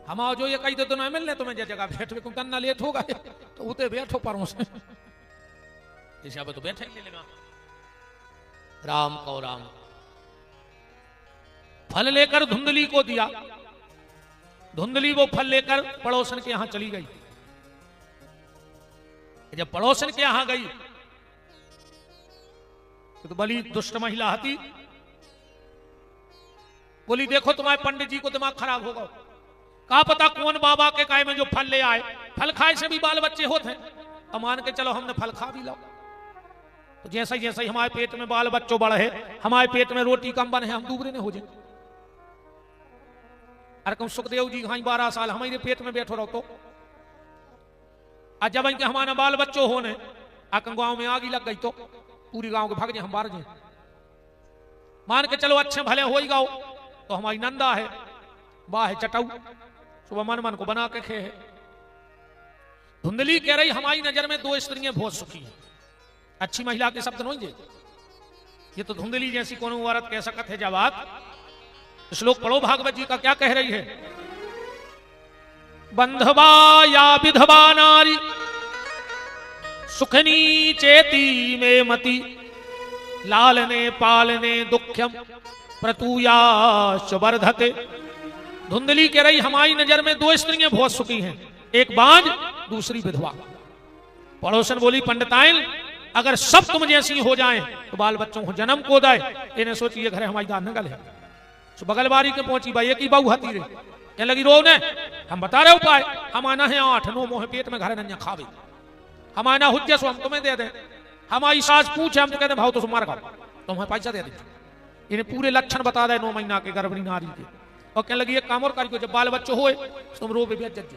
हम आओ जो ये कही तो ना मिलने तुम्हें जगह बैठो तुम तन्ना लेट होगा तो उते बैठो पर से इस तो बैठे ही लेगा। राम कौ राम। फल लेकर धुंधली को दिया। धुंधली वो फल लेकर पड़ोसन के यहां चली गई। जब पड़ोसन के यहां गई तो बड़ी दुष्ट महिला हती बोली देखो तुम्हारे पंडित जी को दिमाग खराब होगा, कहा पता कौन बाबा के काय में जो फल ले आए, फल खाए से भी बाल बच्चे होते हैं। अब मान के चलो हमने फल खा भी लो तो जैसे जैसे हमारे पेट में बाल बच्चों बढ़े, हमारे पेट में रोटी कम बने, हम दूबरे ने हो जाए। अरे कम सुखदेव जी हाँ 12 साल हमारे पेट में बैठो रहो तो जब इनके हमारे बाल बच्चों होने आकं गांव में आग लग गई तो पूरी गांव के भाग जाए हम बाहर जाए। मान के चलो अच्छे भले हो ही गाओ तो हमारी नंदा है वाह है चटाऊ सुबह मन मन को बना के खे है। धुंधली कह रही हमारी नजर में 2 स्त्रियां बहुत सुखी हैं। अच्छी महिला के शब्द नहीं ये तो धुंधली जैसी कौन औरत कह सकत है। जब आप श्लोक पढ़ो भागवत जी का क्या कह रही है। बंधवा या विधवा नारी सुखनी चेती में मति लालने पालने दुख्यम प्रतुया वर्धते। धुंधली कह रही हमारी नजर में 2 स्त्रियां बहुत सुखी हैं, एक बांझ दूसरी विधवा। पड़ोसन बोली पंडिताइन अगर सब तुम जैसी हो जाएं तो बाल बच्चों को जन्म को दे। इन्हें सोची ये घर हमारी दान नगल है। तो बगल बारी के पहुंची भाई एक ही बहू हती रे क्या लगी रो ने हम बता रहे उपाय। हम आना है 8-9 मोह पेट में घर नन्या खावे हम आना हुज्जे सो हम तुम्हें दे दे। हमारी सास पूछे हम तो कहते भाव तो तुम मार खाओ तो हमें पैसा दे दे। इन्हें पूरे लक्षण बता दे 9 महीना के गर्भणी नारी के और कहने लगी एक काम और करियो जब बाल बच्चों होए तुम रो पे बेच जज।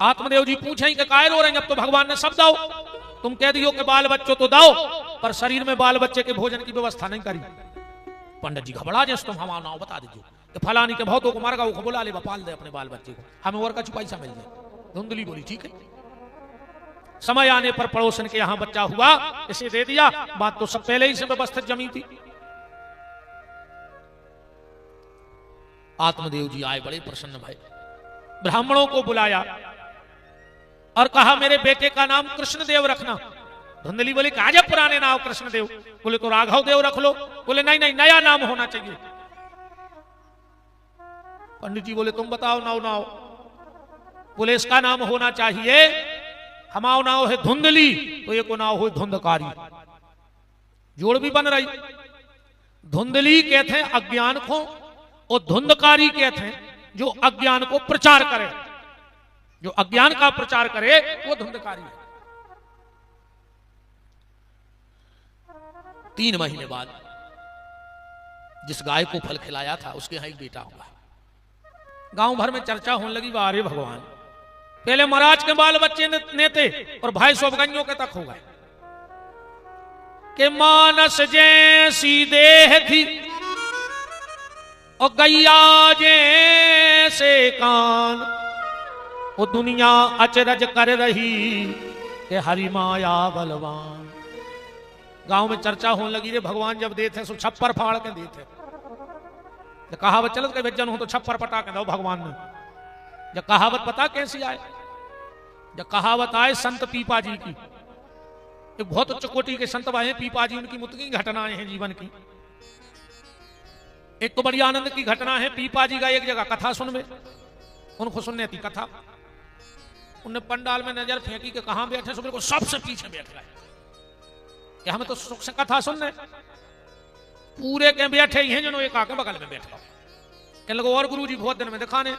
आत्मदेव जी पूछे कि काय रो रहे अब तो भगवान ने सब दाओ, तुम कह दियो कि बाल बच्चों तो दाओ पर शरीर में बाल बच्चे के भोजन की व्यवस्था नहीं करी। पंडित जी घबरा जैसे तुम हमारा नाम बता दीजिए कि फलानी के भौतों को मारगा वो बुला ले पाल दे अपने बाल बच्चे को, हमें और का पैसा मिल जाए। धुंधली बोली ठीक है। समय आने पर पड़ोसन के यहां बच्चा हुआ इसे दे दिया। बात तो सब पहले ही से व्यवस्थित जमी थी। आत्मदेव जी आए बड़े प्रसन्न भाई, ब्राह्मणों को बुलाया और कहा मेरे बेटे का नाम कृष्णदेव रखना। धुंधली बोली कहा जब पुराने नाम कृष्णदेव, बोले तो राघव देव रख लो। बोले नहीं नहीं नया नाम होना चाहिए। पंडित जी बोले तुम बताओ नाव नाव। बोले इसका नाम होना चाहिए हमारा नाव है धुंधली तो ये को नाव हो धुंधकारी। जोड़ भी बन रही। धुंधली कहते हैं अज्ञान को और धुंधकारी कहते हैं जो अज्ञान को प्रचार करे। जो अज्ञान का प्रचार करे वो धुंधकारी है। 3 महीने बाद जिस गाय को फल खिलाया था उसके यहां एक बेटा हुआ। गांव भर में चर्चा होने लगी वारे भगवान पहले महाराज के बाल बच्चे नेते और भाई सोबगंजों के तक हो गए कि मानस जैसी देह थी और गैया जैसे कान वो दुनिया अचरज कर रही कि हरि माया बलवान। गांव में चर्चा होने लगी रे भगवान जब देते सो छप्पर फाड़ के देते। जब कहावत चलत के भेजन हो तो छप्पर पटा के दो भगवान ने। जब कहावत पता कैसी आए, जब कहावत आए संत पीपा जी की, एक बहुत उच्च कोटि के संत आए पीपा जी, उनकी मुतकी घटनाएं हैं जीवन की। एक तो बड़ी आनंद की घटना है, पीपा जी का एक जगह कथा सुन में, उनको सुनने थी कथा, उनने पंडाल में नजर फेंकी कि कहां बैठे, सुबह को सबसे पीछे बैठ गए कि हमें तो सुख से कथा सुनने, पूरे के बैठे ही हैं जनो एक आके बगल में बैठा। कहने लगे और गुरु जी बहुत दिन में दिखाने।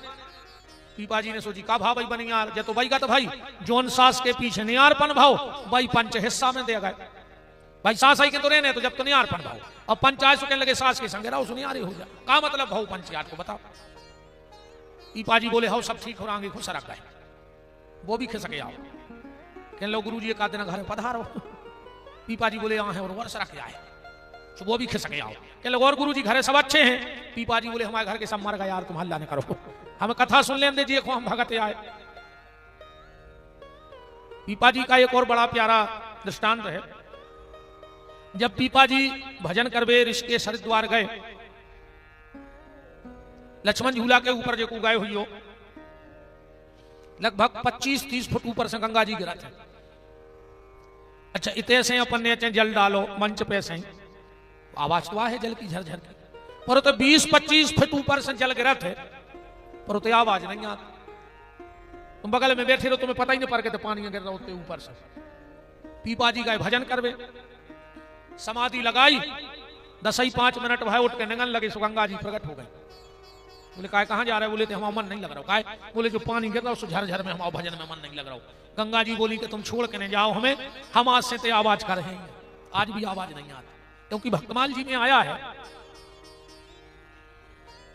पीपा जी ने सोची का भाव भाई बनी यार, जब तो भाई का तो भाई जोन सास के पीछे नियारपन भाव भाई पंच हिस्सा में दे गए, भाई सास आई के तो रहने तो जब तो नियारपन भाव, अब पंचायत कहने लगे सास के संगे रहो सुनियारे हो जाए, का मतलब भाव पंचायत को बताओ। पीपा जी बोले हो सब ठीक हो रहा खुश रख गए, वो भी खिसक आओ। कहने लो गुरु जी एक आध दिन घर पधारो। पीपा जी बोले यहाँ है और वर्ष रख आए, तो वो भी खिसक आओ। कहने लगे और गुरु जी घरे सब अच्छे हैं। पीपा जी बोले हमारे घर के सब मर गए यार, तुम हल्ला नहीं करो, हमें कथा सुन लेने दीजिए, हम भगत आए। पीपा जी का एक और बड़ा प्यारा दृष्टांत है, जब पीपा जी भजन करवे ऋषिकेश हरिद्वार गए, लक्ष्मण झूला के ऊपर जो गए हुई हो, लगभग 25-30 फुट ऊपर से गंगा जी गिरा थे। अच्छा इतने से अपन ने जल डालो मंच पे से, आवाज तो है जल की झरझर की, पर तो 20-25 फुट ऊपर से जल गिरा थे, पर तो आवाज नहीं आती। तुम बगल में बैठे रहो, तुम्हें पता ही नहीं पड़ के तो पानी गिर रहा होते ऊपर से। पीपा जी गए भजन करवे, समाधि लगाई, 10-5 मिनट भाई उठ के नंगन लगे, गंगा जी प्रकट हो गए। बोले काय कहां जा रहे, बोले थे हमारा मन नहीं लग रहा। काय बोले जो पानी गिर रहा उस झरझर में हमारा भजन में मन नहीं लग रहा। गंगा जी बोली कि तुम छोड़ के नहीं जाओ हमें, हम आज से तो आवाज कर रहे हैं, आज भी आवाज नहीं आती। क्योंकि भक्तमाल जी में आया है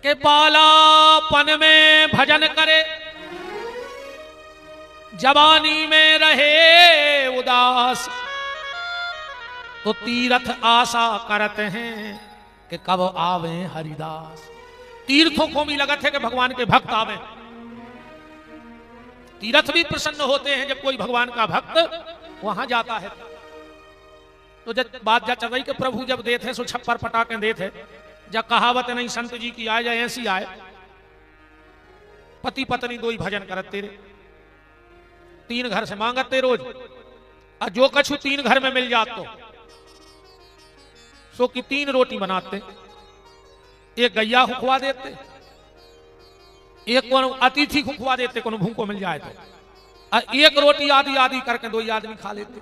कि बालापन में भजन करे, जवानी में रहे उदास, तो तीर्थ आशा करते हैं कि कब आवे हरिदास। तीर्थों को भी लगत है कि भगवान के भक्त आवे, तीर्थ भी प्रसन्न होते हैं जब कोई भगवान का भक्त वहां जाता है। तो जब बात जा चल रही कि प्रभु जब देते सो छप्पर पटाके देते, जब कहावत नहीं संत जी की आए जाए ऐसी आए, पति पत्नी दो ही भजन करते रे, 3 घर से मांगते रोज, और जो कछु 3 घर में मिल जात तो सो की 3 रोटी बनाते, एक गैया खुखवा देते, एक को अतिथि खुखवा देते, को भूखो मिल जाए तो, और एक रोटी आधी आधी करके 2 आदमी खा लेते।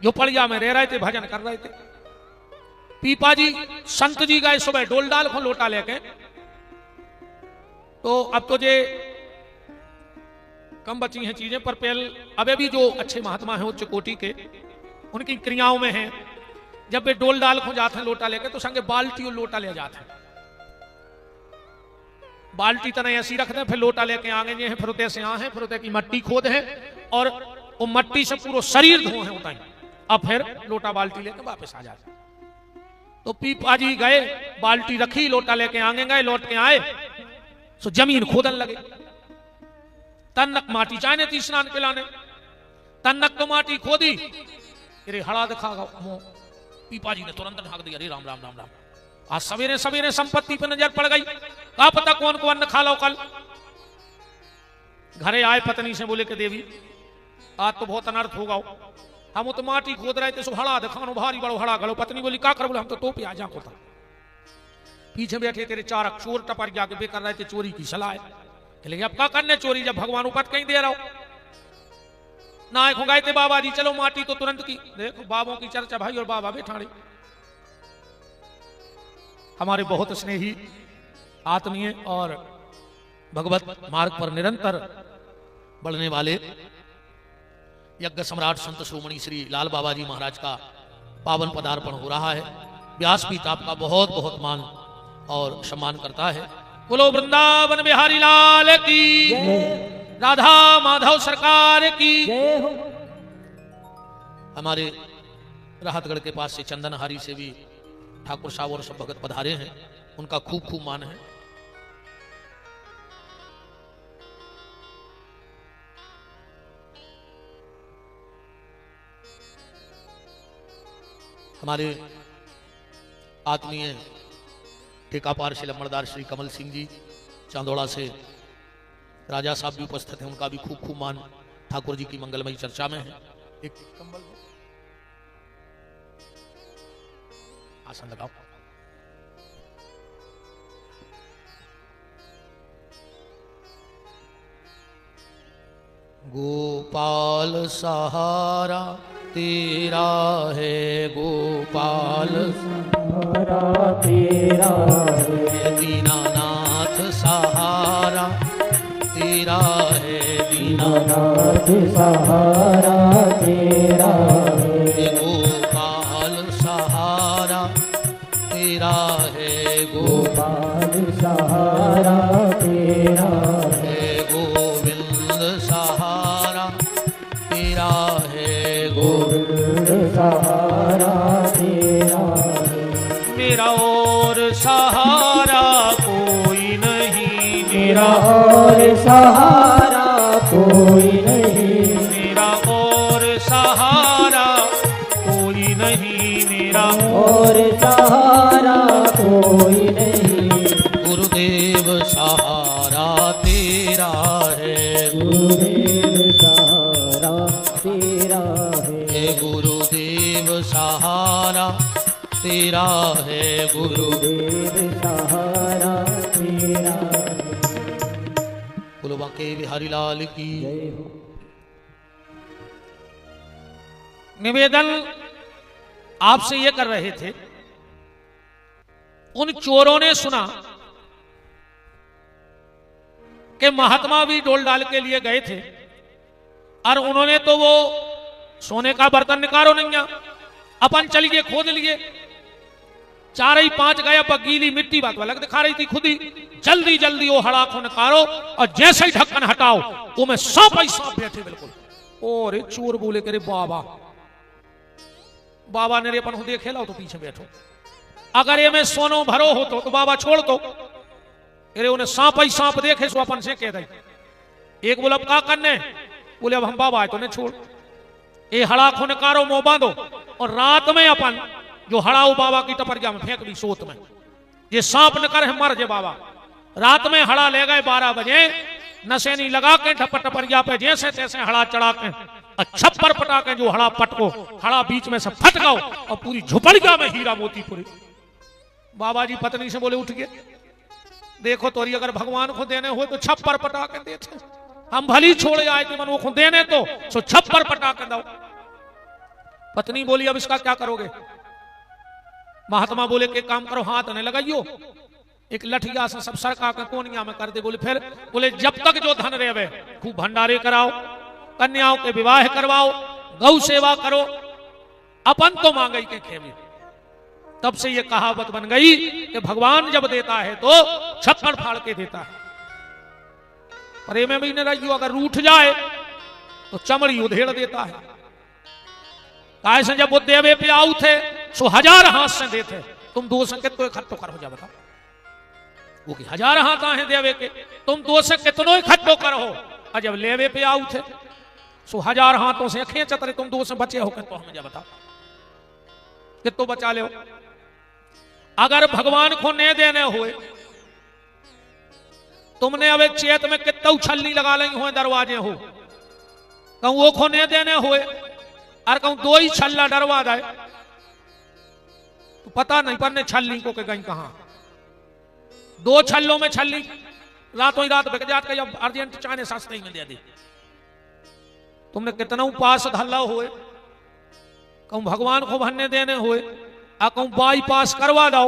जो पड़िया में रह रहे थे भजन कर रहे थे। पीपा जी संत जी गए सुबह डोल डाल को लोटा लेके, तो अब तो जे कम बची हैं चीजें, पर पहले अबे भी जो अच्छे महात्मा हैं उच्च कोटि के, उनकी क्रियाओं में हैं, जब वे डोल डाल को जाते हैं लोटा लेके, तो संगे बाल्टी और लोटा ले जाते हैं। बाल्टी तना ऐसी रखते हैं, फिर लोटा लेके आगे हैं, फिर उते से आए, फिर उते की मट्टी खोद है, और वो मट्टी से पूरा शरीर धो है उताई, अब फिर लोटा बाल्टी लेके वापस आ जाते। तो पीपा जी गए, बाल्टी रखी, लोटा लेके आगे गए, लौट के आए, सो जमीन खोदन लगे, तन्नक माटी चाहने थी स्नान पिलाने, तन्नक तो माटी खोदी, अरे हड़ा दिखागा मुंह। पीपा जी ने तुरंत ढाक दिया, अरे राम राम राम राम, आज सवेरे सवेरे संपत्ति पर नजर पड़ गई, क्या पता कौन को अन्न खा लो कल। घरे आए पत्नी से बोले कि देवी आज तो बहुत अनर्थ होगा, हम तो माटी खोद रहे थे, सो हड़ा दिखानो भारी बड़ो हड़ा गलो। पत्नी बोली का कर, बोले हम तो टोपी आ जा को था, पीछे बैठे तेरे 4 चोर टपर जाके बेकर रहे थे चोरी की सलाह। लेकिन अब क्या करने चोरी, जब भगवान उपत कहीं दे रहा हो ना। एक गए थे बाबा जी, चलो माटी तो तुरंत की, देखो बाबों की चर्चा भाई, और बाबा बैठाड़े हमारे बहुत स्नेही आत्मीय और भगवत मार्ग पर निरंतर बढ़ने वाले यज्ञ सम्राट संत शिरोमणि श्री लाल बाबा जी महाराज का पावन पदार्पण हो रहा है। व्यासपीठ आपका बहुत बहुत मान और सम्मान करता है। बोलो वृंदावन बिहारी लाल की, राधा माधव सरकार की। हमारे राहतगढ़ के पास से चंदनहारी से भी ठाकुर साहब और सब भगत पधारे हैं, उनका खूब खूब मान है। हमारे आत्मीय ठेकापार श्री लम्बड़दार श्री कमल सिंह जी चांदोड़ा से राजा साहब भी उपस्थित हैं, उनका भी खूब खूब मान ठाकुर जी की मंगलमयी चर्चा में है। एक कंबल आसन लगाओ। गोपाल सहारा तेरा है, गोपाल सहारा तेरा है, दीनानाथ सहारा तेरा है, दीनानाथ सहारा तेरा है, गोपाल सहारा तेरा है, गोपाल सहारा तेरा है, गोविंद सहारा तेरा है, गोविंद सहारा तेरा है, मेरा और सहारा कोई नहीं, मेरा और सहारा कोई नहीं, मेरा और सहारा कोई नहीं, मेरा और सहारा कोई नहीं, गुरुदेव सहारा तेरा है, गुरुदेव सहारा तेरा है, गुरुदेव सहारा तेरा है, गुरुदेव सहारा तेरा है। बोलो बांके बिहारी लाल की जय हो। निवेदन आपसे ये कर रहे थे, उन चोरों ने सुना कि महात्मा भी डोल डाल के लिए गए थे और उन्होंने तो वो सोने का बर्तन निकालो नहीं, अपन चलिए खोद लिए, 4 ही 5 गया पर गीली मिट्टी बात अलग दिखा रही थी खुद ही, जल्दी जल्दी वो हड़ा को निकालो और जैसे ही ढक्कन हटाओ वो में सांप ही सांप बैठे बिल्कुल। और चोर बोले करे बाबा, बाबा ने अपन को देखे लो तो पीछे बैठो, अगर ये में सोनो भरो हो तो बाबा छोड़ दो। अरे उन्हें सांप ही सांप देखे सो अपन से कह दे। एक बोला क्या करने, बोले अब हम बाबा आए तो नहीं छोड़, ये हड़ा को निकारो मुंह बांधो और रात में अपन जो हड़ाऊ बाबा की टपरिया में फेंक दी सोत में, ये सांप न करे मर जे बाबा। रात में हड़ा ले गए 12 बजे, नशेनी लगा के टपरिया पे जैसे तैसे हड़ा चढ़ा के छप्पर पटा के जो हड़ा पटको, हड़ा बीच में से फट गओ और पूरी झुपड़िया में हीरा मोती पूरी। बाबा जी पत्नी से बोले उठ गए, देखो तोरी अगर भगवान को देने हो तो छप्पर पटा के देते, हम भली छोड़ आए थे मन को देने तो सो छप्पर पटा के दो। पत्नी बोली अब इसका क्या करोगे। महात्मा बोले कि काम करो, हाथ ने लगाइयो, एक लठिया से सब सरका के कोनिया में कर दे। बोले फिर, बोले जब तक जो धन रेवे खूब भंडारे कराओ, कन्याओं के विवाह करवाओ, गौ सेवा करो, अपन तो मांगई के खेमे। तब से ये कहावत बन गई कि भगवान जब देता है तो छप्पर फाड़ के देता है। प्रेम में न रहियो, अगर रूठ जाए तो चमड़ी उधेड़ देता है। कैसे जब वो देवे पे आऊ थे सो 1000 हाथ से देते, तुम 2 से कितनो इकट्ठो कर हो जा बताओ। वो कि 1000 हाथ आहे देवे के, तुम 2 से कितनो इकट्ठो कर हो। और जब लेवे पे आऊ थे सो 1000 हाथों से खेचत रहे, तुम 2 से बचे हो के तो हमें जा बताओ कितो बचा ले। अगर भगवान को ने देने हुए, तुमने अब चेत में कितना छलनी लगा लेंगे हुए दरवाजे हो, कहूं वो को ने देने हुए और कहूं 2 ही छल्ला डरवा दे तो पता नहीं पर ने छलनी को के गई कहां। 2 छल्लों में छलनी रातों ही रात बिक जात के, जब अर्जेंट चाने सस्ते ही में दे दी। तुमने कितना पास धल्ला हुए, कहूं भगवान को भन्ने देने हुए, आ कहूं बाईपास करवा दो,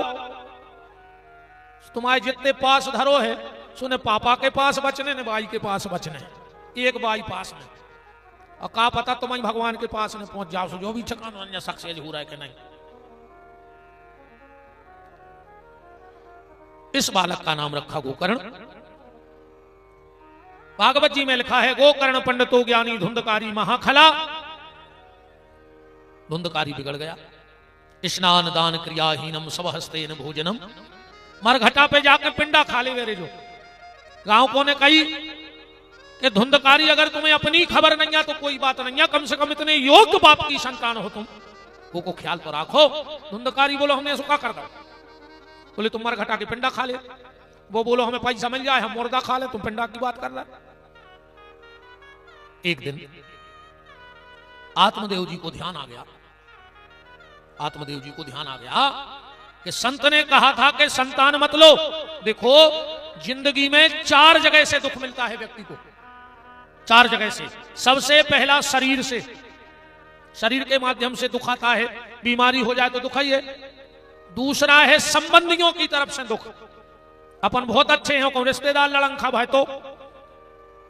तुम्हारे जितने पास धरो है सुने पापा के पास बचने ने बाई के पास बचने, एक बाईपास में। और का पता तुम्हारी भगवान के पास ने पहुंच जाओ, जो भी ठिकाना अन्य सक्सेस हो रहा है कि नहीं। इस बालक का नाम रखा गोकर्ण। भागवत जी में लिखा है, गोकर्ण पंडितो ज्ञानी धुंधकारी महाखला। धुंधकारी बिगड़ गया, स्नान दान क्रियाहीनम सब हस्तेन भोजनम। मरघटा पे जाकर पिंडा खा ले मेरे। जो गांव को ने कही कि धुंधकारी अगर तुम्हें अपनी खबर नहीं है तो कोई बात नहीं है, कम से कम इतने योग्य बाप की संतान हो तुम, वो को ख्याल तो रखो। धुंधकारी बोलो हमने सुखा कर दो। बोले तुम मरघटा के पिंडा खा ले। वो बोलो हमें पैसा मिल जाए हम मुर्दा खा ले, तुम पिंडा की बात कर रहा। एक दिन आत्मदेव जी को ध्यान आ गया, आत्मदेव जी को ध्यान आ गया कि संत ने कहा था कि संतान मत लो। देखो जिंदगी में 4 जगह से दुख मिलता है व्यक्ति को। 4 जगह से। सबसे पहला शरीर से, शरीर के माध्यम से दुख आता है, बीमारी हो जाए तो दुख ही है। दूसरा है संबंधियों की तरफ से दुख, अपन बहुत अच्छे हैं, को रिश्तेदार लड़ंखा भाई तो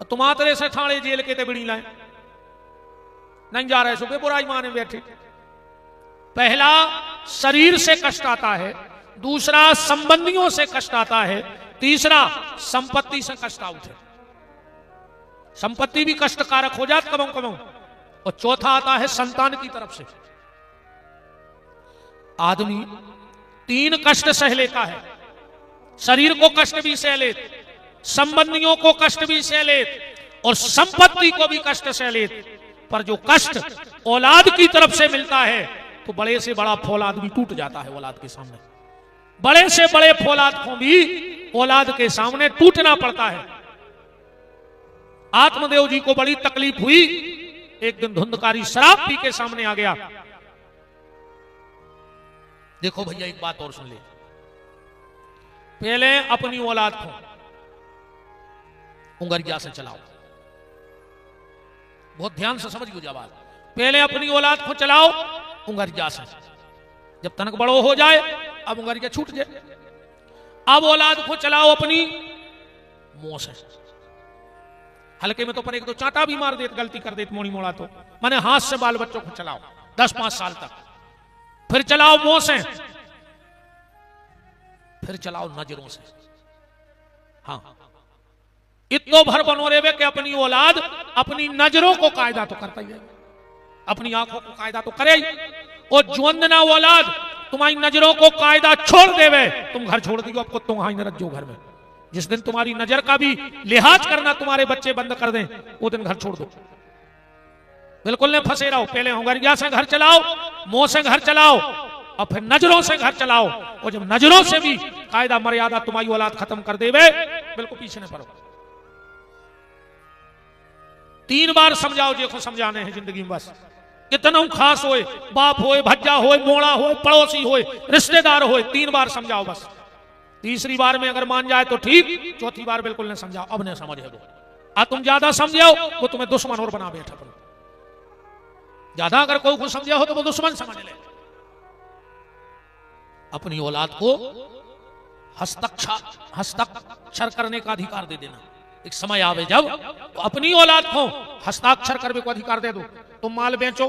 तुम्हारे से थाने जेल के ते बिड़ी लाए नहीं जा रहे, सुबह बुराई माने बैठे। पहला शरीर से कष्ट आता है, दूसरा संबंधियों से कष्ट आता है, तीसरा संपत्ति से कष्ट आउट है, संपत्ति भी कष्टकारक हो जात कबों कबों, और चौथा आता है संतान की तरफ से। आदमी 3 कष्ट सह लेता है, शरीर को कष्ट भी सह ले, संबंधियों को कष्ट भी सह ले, और संपत्ति को भी कष्ट सह ले। पर जो कष्ट औलाद की तरफ से मिलता है तो बड़े से बड़ा फौलाद भी टूट जाता है औलाद के सामने, बड़े से बड़े फौलाद को भी औलाद के सामने टूटना पड़ता है। आत्मदेव जी को बड़ी तकलीफ हुई। एक दिन धुंधकारी शराब पी के सामने आ गया। देखो भैया एक बात और सुन ले, पहले अपनी औलाद को उंगरिया से चलाओ, बहुत ध्यान से समझिए जब बात, पहले अपनी औलाद को चलाओ उंगरिया से, जब तनक बड़ो हो जाए अब उंगरिया छूट जाए। अब औलाद को चलाओ अपनी मुंह से, हल्के में तो पर एक दो चांटा भी मार देते, गलती कर देते मोड़ी मोड़ा तो, माने हाथ से बाल बच्चों को चलाओ 10-5 साल तक, फिर चलाओ मुंह से, फिर चलाओ नजरों से। हाँ, इतो भर बनो रे कि अपनी औलाद अपनी नजरों को कायदा तो करता ही है, अपनी आंखों को कायदा तो करे ही, और जुअंदना औलाद तुम्हारी नजरों को कायदा छोड़ देवे, तुम घर छोड़ दियो, आपको तुम हाई न रखो घर में। जिस दिन तुम्हारी नजर का भी लिहाज करना तुम्हारे बच्चे बंद कर दें, वो दिन घर छोड़ दो, बिल्कुल नहीं फंसे रहो। पहले उंगरिया से घर चलाओ, मुंह से घर चलाओ, और फिर नजरों से घर चलाओ, और जब नजरों से भी कायदा मर्यादा तुम्हारी औलाद खत्म कर देवे, बिल्कुल पीछे न पड़ो। 3 बार समझाओ, देखो समझाने हैं जिंदगी में बस, कितना खास होए, बाप होए, भज्जा होए, मोड़ा होए, पड़ोसी होए, रिश्तेदार होए, 3 बार समझाओ बस। तीसरी बार में अगर मान जाए तो ठीक, चौथी बार बिल्कुल नहीं समझाओ, अब नहीं समझे वो। तुम ज्यादा समझाओ वो तुम्हें दुश्मन और बना बैठा, ज्यादा अगर कोई को समझा हो तो वो दुश्मन समझ ले। अपनी औलाद को हस्ताक्षर करने का अधिकार दे देना। एक समय आवे जब तो अपनी औलाद को हस्ताक्षर करने को अधिकार दे दो। तुम माल बेचो,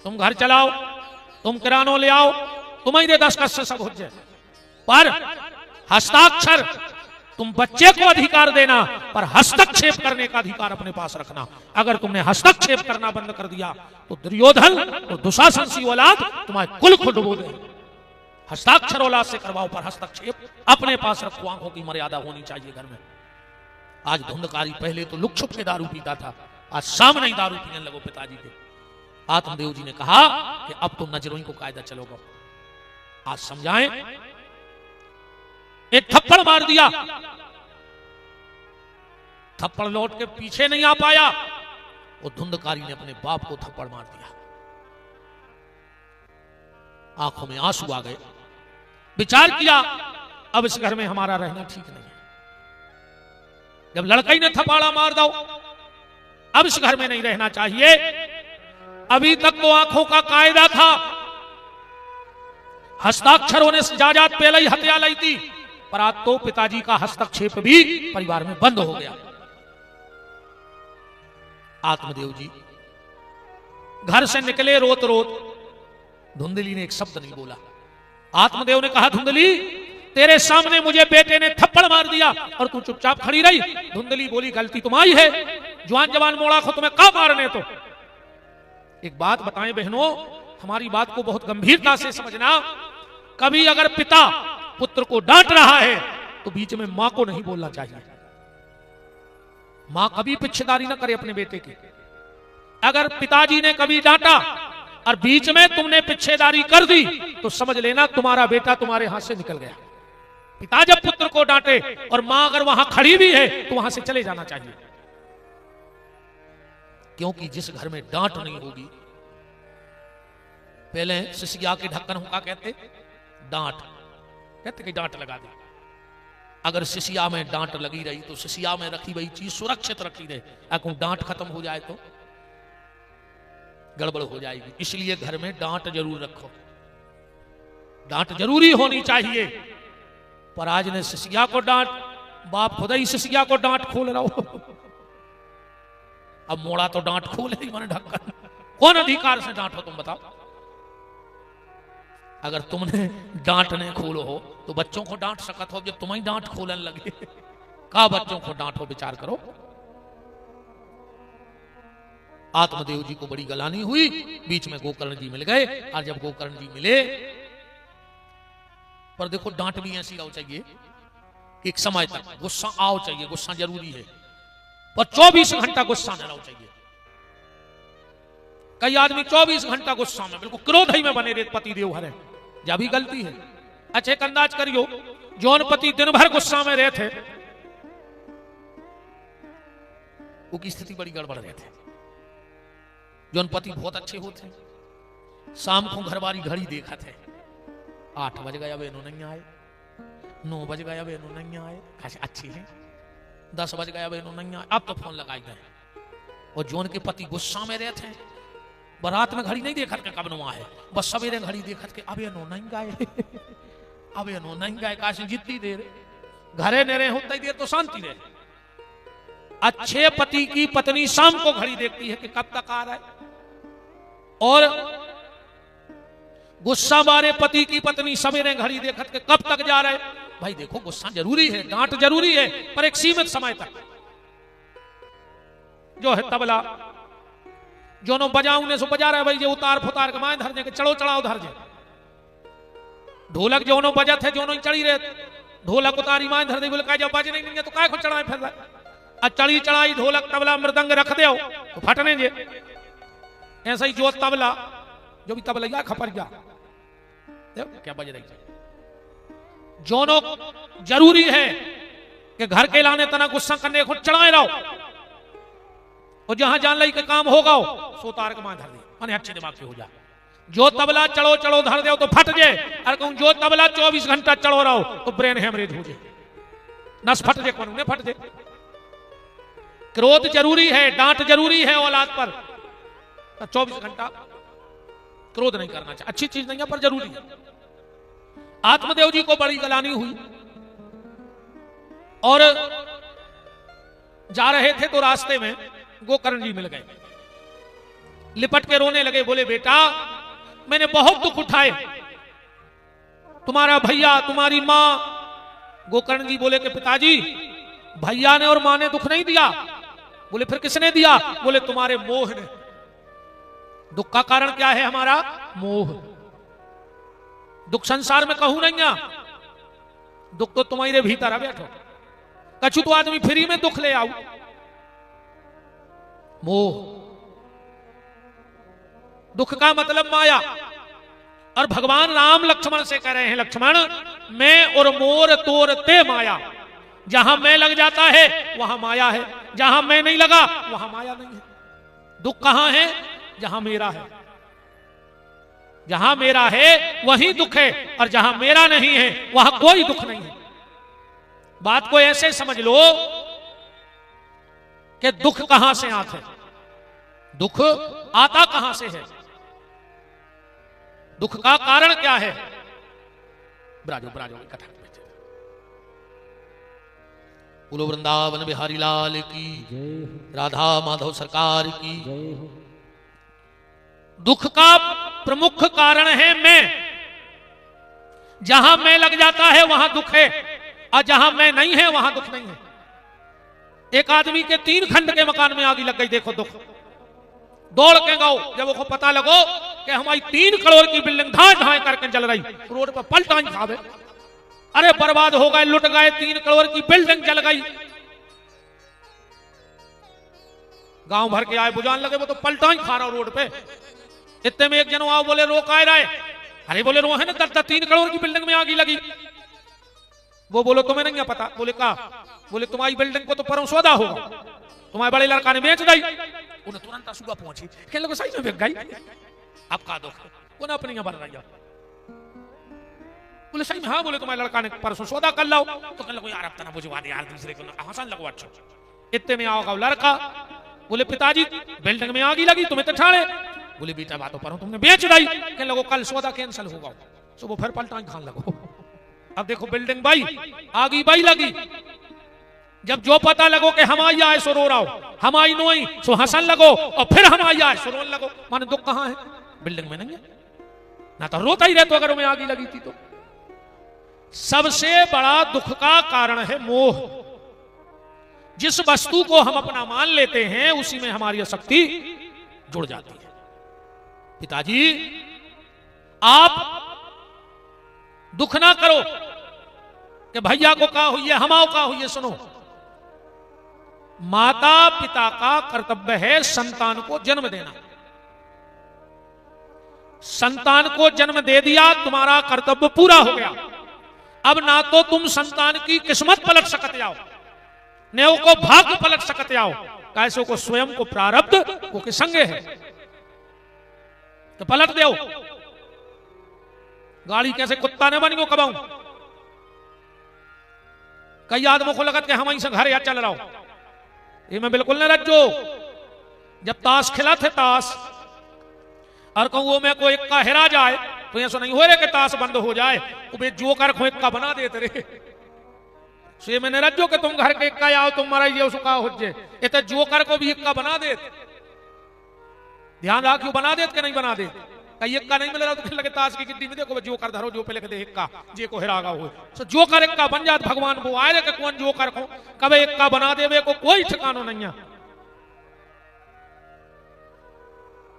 तुम घर चलाओ, तुम किरानों ले आओ, तुम्हारे 10 कस से सब हो जाए, पर हस्ताक्षर तुम बच्चे को अधिकार देना, पर हस्तक्षेप करने का अधिकार अपने पास रखना। अगर तुमने हस्तक्षेप करना बंद कर दिया तो दुर्योधन और दुशासन सी औलाद तुम्हारे कुल को डुबो दे। हस्ताक्षर औलाद से करवाओ, पर हस्तक्षेप अपने पास रखो। आंखों की मर्यादा होनी चाहिए घर में। आज धुंधकारी पहले तो लुक छुप के दारू पीता था, आज सामने ही दारू पीने लगो पिताजी के। आत्मदेव जी ने कहा कि अब तुम नजरों को कायदा चलोगे। आज समझाएं, एक थप्पड़ मार दिया, थप्पड़ लौट के पीछे नहीं आ पाया, वो धुंधकारी ने अपने बाप को थप्पड़ मार दिया। आंखों में आंसू आ गए। विचार किया अब इस घर में हमारा रहना ठीक नहीं है। जब लड़का ही ने थप्पड़ा मार दो, अब इस घर में नहीं रहना चाहिए। अभी तक तो आंखों का कायदा था, हस्ताक्षर होने से जायदाद पहले ही हत्या लाई थी, पर आज तो पिताजी का हस्तक्षेप भी परिवार में बंद हो गया। आत्मदेव जी घर से निकले रोत रोत। धुंधली ने एक शब्द नहीं बोला। आत्मदेव ने कहा, धुंधली तेरे सामने मुझे बेटे ने थप्पड़ मार दिया और तू चुपचाप खड़ी रही। धुंधली बोली, गलती तुम्हारी है, जवान जवान मोड़ा को तुम्हें कहां मारने। तो एक बात बताएं बहनों, हमारी बात को बहुत गंभीरता से समझना। कभी अगर पिता पुत्र को डांट रहा है तो बीच में मां को नहीं बोलना चाहिए। मां कभी पिछेदारी ना करे अपने बेटे की। अगर पिताजी ने कभी डांटा और बीच में तुमने पिछेदारी कर दी तो समझ लेना तुम्हारा बेटा तुम्हारे हाथ से निकल गया। पिता जब पुत्र को डांटे और मां अगर वहां खड़ी भी है तो वहां से चले जाना चाहिए, क्योंकि जिस घर में डांट नहीं होगी, पहले सिसिया के ढक्कन हुआ कहते, डांट कहते कि डांट लगा दे। अगर सिसिया में डांट लगी रही तो सिसिया में रखी हुई चीज सुरक्षित रखी रहे, अगर डांट खत्म हो जाए तो गड़बड़ हो जाएगी। इसलिए घर में डांट जरूर रखो, डांट जरूरी होनी चाहिए। पर आज ने सिसिया को डांट, बाप खुदा ही सिसिया को डांट खोल रहा हो। अब मोड़ा तो डांट खोले ही मैंने ढक्कन, कौन अधिकार से डांटो तुम बताओ। अगर तुमने डांटने खोलो हो तो बच्चों को डांट सकत हो, जब तुम्हें डांट खोलन लगे का बच्चों को डांटो, विचार करो। आत्मदेव जी को बड़ी गलानी हुई, बीच में गोकर्ण जी मिल गए। और जब गोकर्ण जी मिले, पर देखो डांट भी ऐसी आओ चाहिए कि एक समय तक गुस्सा आओ चाहिए, गुस्सा जरूरी है, पर 24 घंटा गुस्सा न आओ चाहिए। कई आदमी 24 घंटा गुस्सा में, बिल्कुल क्रोध ही में बने रहे पति देव हरे, जब भी गलती है। अच्छा एक अंदाज करियो, जौन पति दिन भर गुस्सा में रहे थे वो की स्थिति बड़ी गड़बड़ रहे थे। जौन पति बहुत अच्छे होते, शाम को घर बारी घड़ी देखा थे, 8 बज गया वे नहीं आए, 9 बज गया वे नहीं आए, खासी अच्छी है, 10 बज गया वे नहीं आए, अब तो फोन लगाए गए। और जौन के पति गुस्सा में रहे थे, बारात में घड़ी नहीं देखत के कब नो आए, बस सवेरे घड़ी देखत के अब ये नो नहीं गाए अब ये नो नहीं गाए। काशी जितनी देर घरे न रहे उतनी देर तो शांति रहे। अच्छे पति की पत्नी शाम को घड़ी देखती है कि कब तक आ रहा है, और गुस्सा मारे पति की पत्नी सवेरे घड़ी देखत के कब तक जा रहा है। भाई देखो गुस्सा जरूरी है, डांट जरूरी है, पर एक सीमित समय तक। जो है तबला जोनो बजाऊने सो बजा रहा है, भाई जो उतार फुतार के माए धर दे के चढ़ो चढ़ाओ धर दे। ढोलक जोनो बजा थे, जोनो चढ़ी रहे, ढोलक उतारी माए धर दे, बोले काय जब बाजे नहीं है तो काय को चढ़ाए फिर रहा। चढ़ी चढ़ाई ढोलक तबला मृदंग रख दे तो फटने जे। ऐसा ही जो तबला, जो भी तबला खपर जा क्या बज रही है। जोनो जरूरी है कि घर के लाने तना गुस्सा करने को चढ़ाए रहो, और जहां जान ली के काम होगा सो तार के मां धर दे, माने अच्छे दिमाग से हो जा। जो तबला चढ़ो चढ़ो धर दे तो फट जाए, और कहूं जो तबला 24 घंटा चढ़ो रहो तो ब्रेन हेमरेज हो जाए, नस फट जाए, कौन फट जाए। क्रोध जरूरी है, डांट जरूरी है औलाद पर, 24 घंटा क्रोध नहीं करना चाहिए, अच्छी चीज नहीं है पर जरूरी है। आत्मदेव जी को बड़ी गलानी हुई, और जा रहे थे तो रास्ते में गोकर्ण जी मिल गए, लिपट के रोने लगे, बोले बेटा मैंने बहुत दुख उठाए, तुम्हारा भैया तुम्हारी मां। गोकर्ण जी बोले कि पिताजी भैया ने और मां ने दुख नहीं दिया। बोले फिर किसने दिया? बोले तुम्हारे मोह ने। दुख का कारण क्या है? हमारा मोह। दुख संसार में कहूं नहीं, दुख तो तुम्हारे भीतर है। बैठो कछु तो आदमी फ्री में दुख ले आओ, मोह। दुख का मतलब माया, और भगवान राम लक्ष्मण से कह रहे हैं, लक्ष्मण मैं और मोर तोर ते माया। जहां मैं लग जाता है वहां माया है, जहां मैं नहीं लगा वहां माया नहीं है। दुख कहां है? जहां मेरा है। जहां मेरा है वहीं दुख है, और जहां मेरा नहीं है वहां कोई दुख नहीं है। बात को ऐसे समझ लो कि दुख कहां से आते, दुख आता कहां से है, दुख का कारण क्या है? ब्राजो ब्राजो इकट्ठा बोलो वृंदावन बिहारी लाल की, राधा माधव सरकार की। दुख का प्रमुख कारण है मैं। जहां मैं लग जाता है वहां दुख है, और जहां मैं नहीं है वहां दुख नहीं है। एक आदमी के 3 खंड के मकान में आग लग गई, देखो दुख। दौड़ के गो, जब वो पता लगो कि हमारी 3 करोड़ की बिल्डिंग धाए धाए करके जल रही, रोड पर पलटा खावे, अरे बर्बाद हो गए, लुट गए, 3 करोड़ की बिल्डिंग जल गई। गांव भर के आए, बुझान लगे, वो तो पलटा ही खा रहा रोड पे। इतने में एक जनो आओ, बोले रो काय रहा है? अरे बोले रो है ना, 3 करोड़ की बिल्डिंग में आग लगी। वो बोलो तुम्हें नहीं पता? बोले का? बोले तुम्हारी बिल्डिंग को तो परम सौदा होगा, तुम्हारे बड़े लड़का ने बेच दी। उन्हें तुरंत सुबह पहुंची, कहने लगे सही में बिक गई। अब का दुख? उन्हें अपनी बढ़ रही, बोले सही में हाँ। बोले तुम्हारे लड़का ने परसों सौदा कर लो। तो कहने लगो यार अब तना बुझवा दे यार, दूसरे को हंसन लगो। अच्छा इतने में आओगा लड़का। बोले पिताजी बिल्डिंग में आगी लगी तुम्हें तो ठाणे। बोले बेटा बातों पर तुमने बेच दी। कहने लगो कल सौदा कैंसिल होगा, सुबह फिर पलटा खान लगो। अब देखो बिल्डिंग भाई आगी भाई लगी। जब जो पता लगो कि हम आई आए सो रो रहा हो, हम आई नो आई सो हंसन लगो, और फिर हम आई आए सो रोन लगो। माने दुख कहां है? बिल्डिंग में नहीं है ना, तो रोता ही रहते अगर मैं आगी लगी थी तो। सबसे बड़ा दुख का कारण है मोह। जिस वस्तु को हम अपना मान लेते हैं उसी में हमारी आसक्ति जुड़ जाती है। पिताजी आप दुख ना करो कि भैया को कहा हुई है, हमाओ कहा हुई है। सुनो, माता पिता का कर्तव्य है संतान को जन्म देना। संतान को जन्म दे दिया, तुम्हारा कर्तव्य पूरा हो गया। अब ना तो तुम संतान की किस्मत पलट सकते आओ, न को भाग्य पलट सकते आओ। कैसे को स्वयं को प्रारब्ध को के संगे है तो पलट दो। गाड़ी कैसे कुत्ता ने बनी वो कबाऊ। कई आदमों को लगत के हम वहीं से घर या चल रहा हूं, ये मैं बिल्कुल न रज्जो। जब ताश खिला थे ताश, और कहूं वो में कोई इक्का हेरा जाए तो ऐसा नहीं हो रहे कि ताश बंद हो जाए, वो बे जो कर खो इक्का बना देते रे। सो ये मैंने रज्जो कि तुम घर के इक्का आओ तुम मरा ये सुखा हो जाए, ये तो जो कर को भी इक्का बना दे। ध्यान रखियो बना दे कि नहीं बना दे। कई इक्का नहीं मिल रहा तो लगे ताश की गिद्दी में देखो जो कर धरो जो पहले दे इक्का जे को हिरागा हो। सो जो कर इक्का बन जात भगवान वो आए कि कौन जो कर को कभी इक्का बना देवे को कोई ठिकानो नहीं है।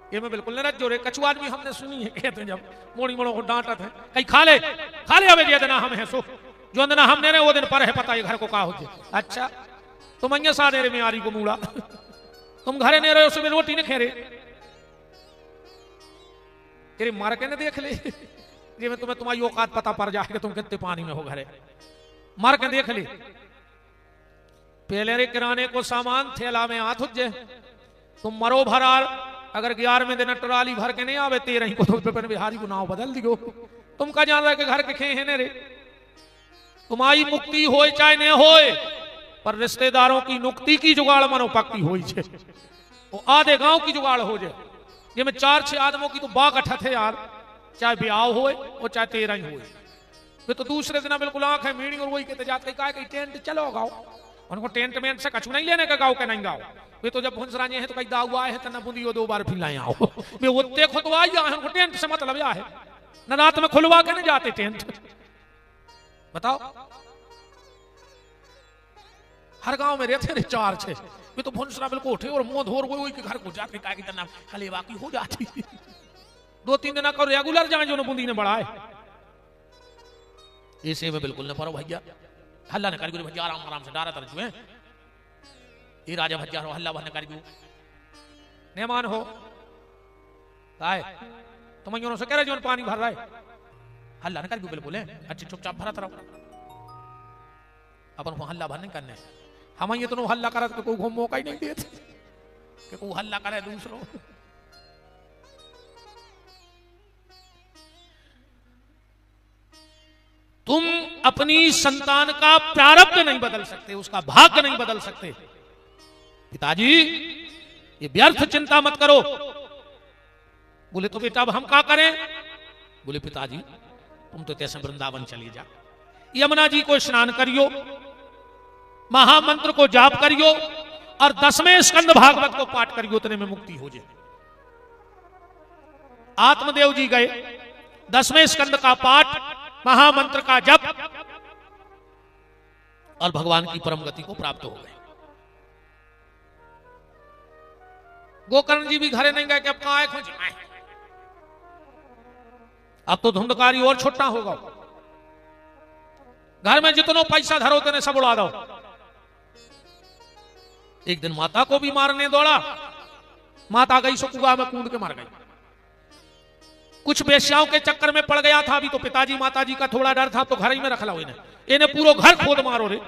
ये मैं बिल्कुल नहीं रज्जो रे। कछुआ भी हमने सुनी है कहते जब मोड़ी मोड़ों को डांटत है कहीं खा ले अबे ये देना हम है सो जो दिन हमने रे वो दिन पर है पता है घर को कहा हो। अच्छा तुम अंगे सा दे रे मियारी को मूड़ा तुम घरे नहीं रहे सुबह रोटी नहीं खेरे तेरे मार के न देख ले ये मैं तुम्हें तुम्हारी औकात पता पड़ जाए कि तुम कितने पानी में हो घरे। मार के देख ले पहले रे किराने को सामान थैला में हाथ उज्जे तुम मरो भरार। अगर 11वें दिन ट्राली भर के नहीं आवे 13 को तो बिहारी को नाव बदल दियो। तुम का जान रहे कि घर के खे है ने रे। तुम्हारी मुक्ति होए चाहे न होए पर रिश्तेदारों की नुक्ति की जुगाड़ मनो पक्की होई छे। वो आधे गांव की जुगाड़ हो जाए ये में 4-6 आदमों की तो बाग अठा थे यार, चाहे ब्याह होए और चाहे 13 होए। फिर तो दूसरे दिन बिल्कुल आंख है मीणी और वही कहते जाते कहा कि टेंट चलो गाओ। उनको टेंट में से कछु नहीं लेने का गाओ के नहीं गाओ। वे तो जब भुंसराने हैं तो कई दाऊ आए हैं तो न बूंदी 2 बार फिर लाए आओ। वे उतने खुदवा है उनको टेंट से मतलब या है न रात में खुलवा के नहीं जाते टेंट। बताओ हर गांव में रहते रहे 4-6 वे तो भुंसरा बिल्कुल उठे और मुंह धोर वही के घर को जाके कहा कि तना खाली बाकी हो जाती 2-3 दिन का रेगुलर जाए जो बूंदी ने बढ़ाए। ऐसे में बिल्कुल न पारो भैया हल्ला न करी भैया आराम आराम से डारा तर जुए ये राजा भैया रो हल्ला भरने करी मेहमान हो आए तुम से कह रहे जो पानी भर रहा है हल्ला न करी बिल्कुल है अच्छे चुपचाप भरत रहो अपन को हल्ला भर नहीं करने। हम ये तो हल्ला करत कोई घूम मौका ही नहीं देते कि कोई हल्ला करे दूसरों। तुम अपनी संतान का प्रारब्ध नहीं बदल सकते, उसका भाग्य नहीं बदल सकते। पिताजी ये व्यर्थ चिंता मत करो। बोले तो बेटा अब हम क्या करें? बोले पिताजी तुम तो तैसे वृंदावन चली जा, यमुना जी को स्नान करियो, महामंत्र को जाप करियो और 10वें स्कंद भागवत को पाठ करियो, उतने में मुक्ति हो जाए। आत्मदेव जी गए 10वें स्कंद का पाठ, महामंत्र का जप और भगवान की परम गति को प्राप्त हो गए। गोकर्ण जी भी घरे नहीं गए कि अब कहां खोज आए। अब तो धुंधकारी और छोटा होगा। घर में जितनो पैसा धरो उतने सब उड़ा दो। एक दिन माता को भी मारने दौड़ा, माता गई सो कुआं में कूद के मर गई। कुछ बेश्याओं के चक्कर में पड़ गया था। अभी तो पिताजी माताजी का थोड़ा डर था तो घर ही में रख लो इन्हें पूरा घर खोद मारो रे,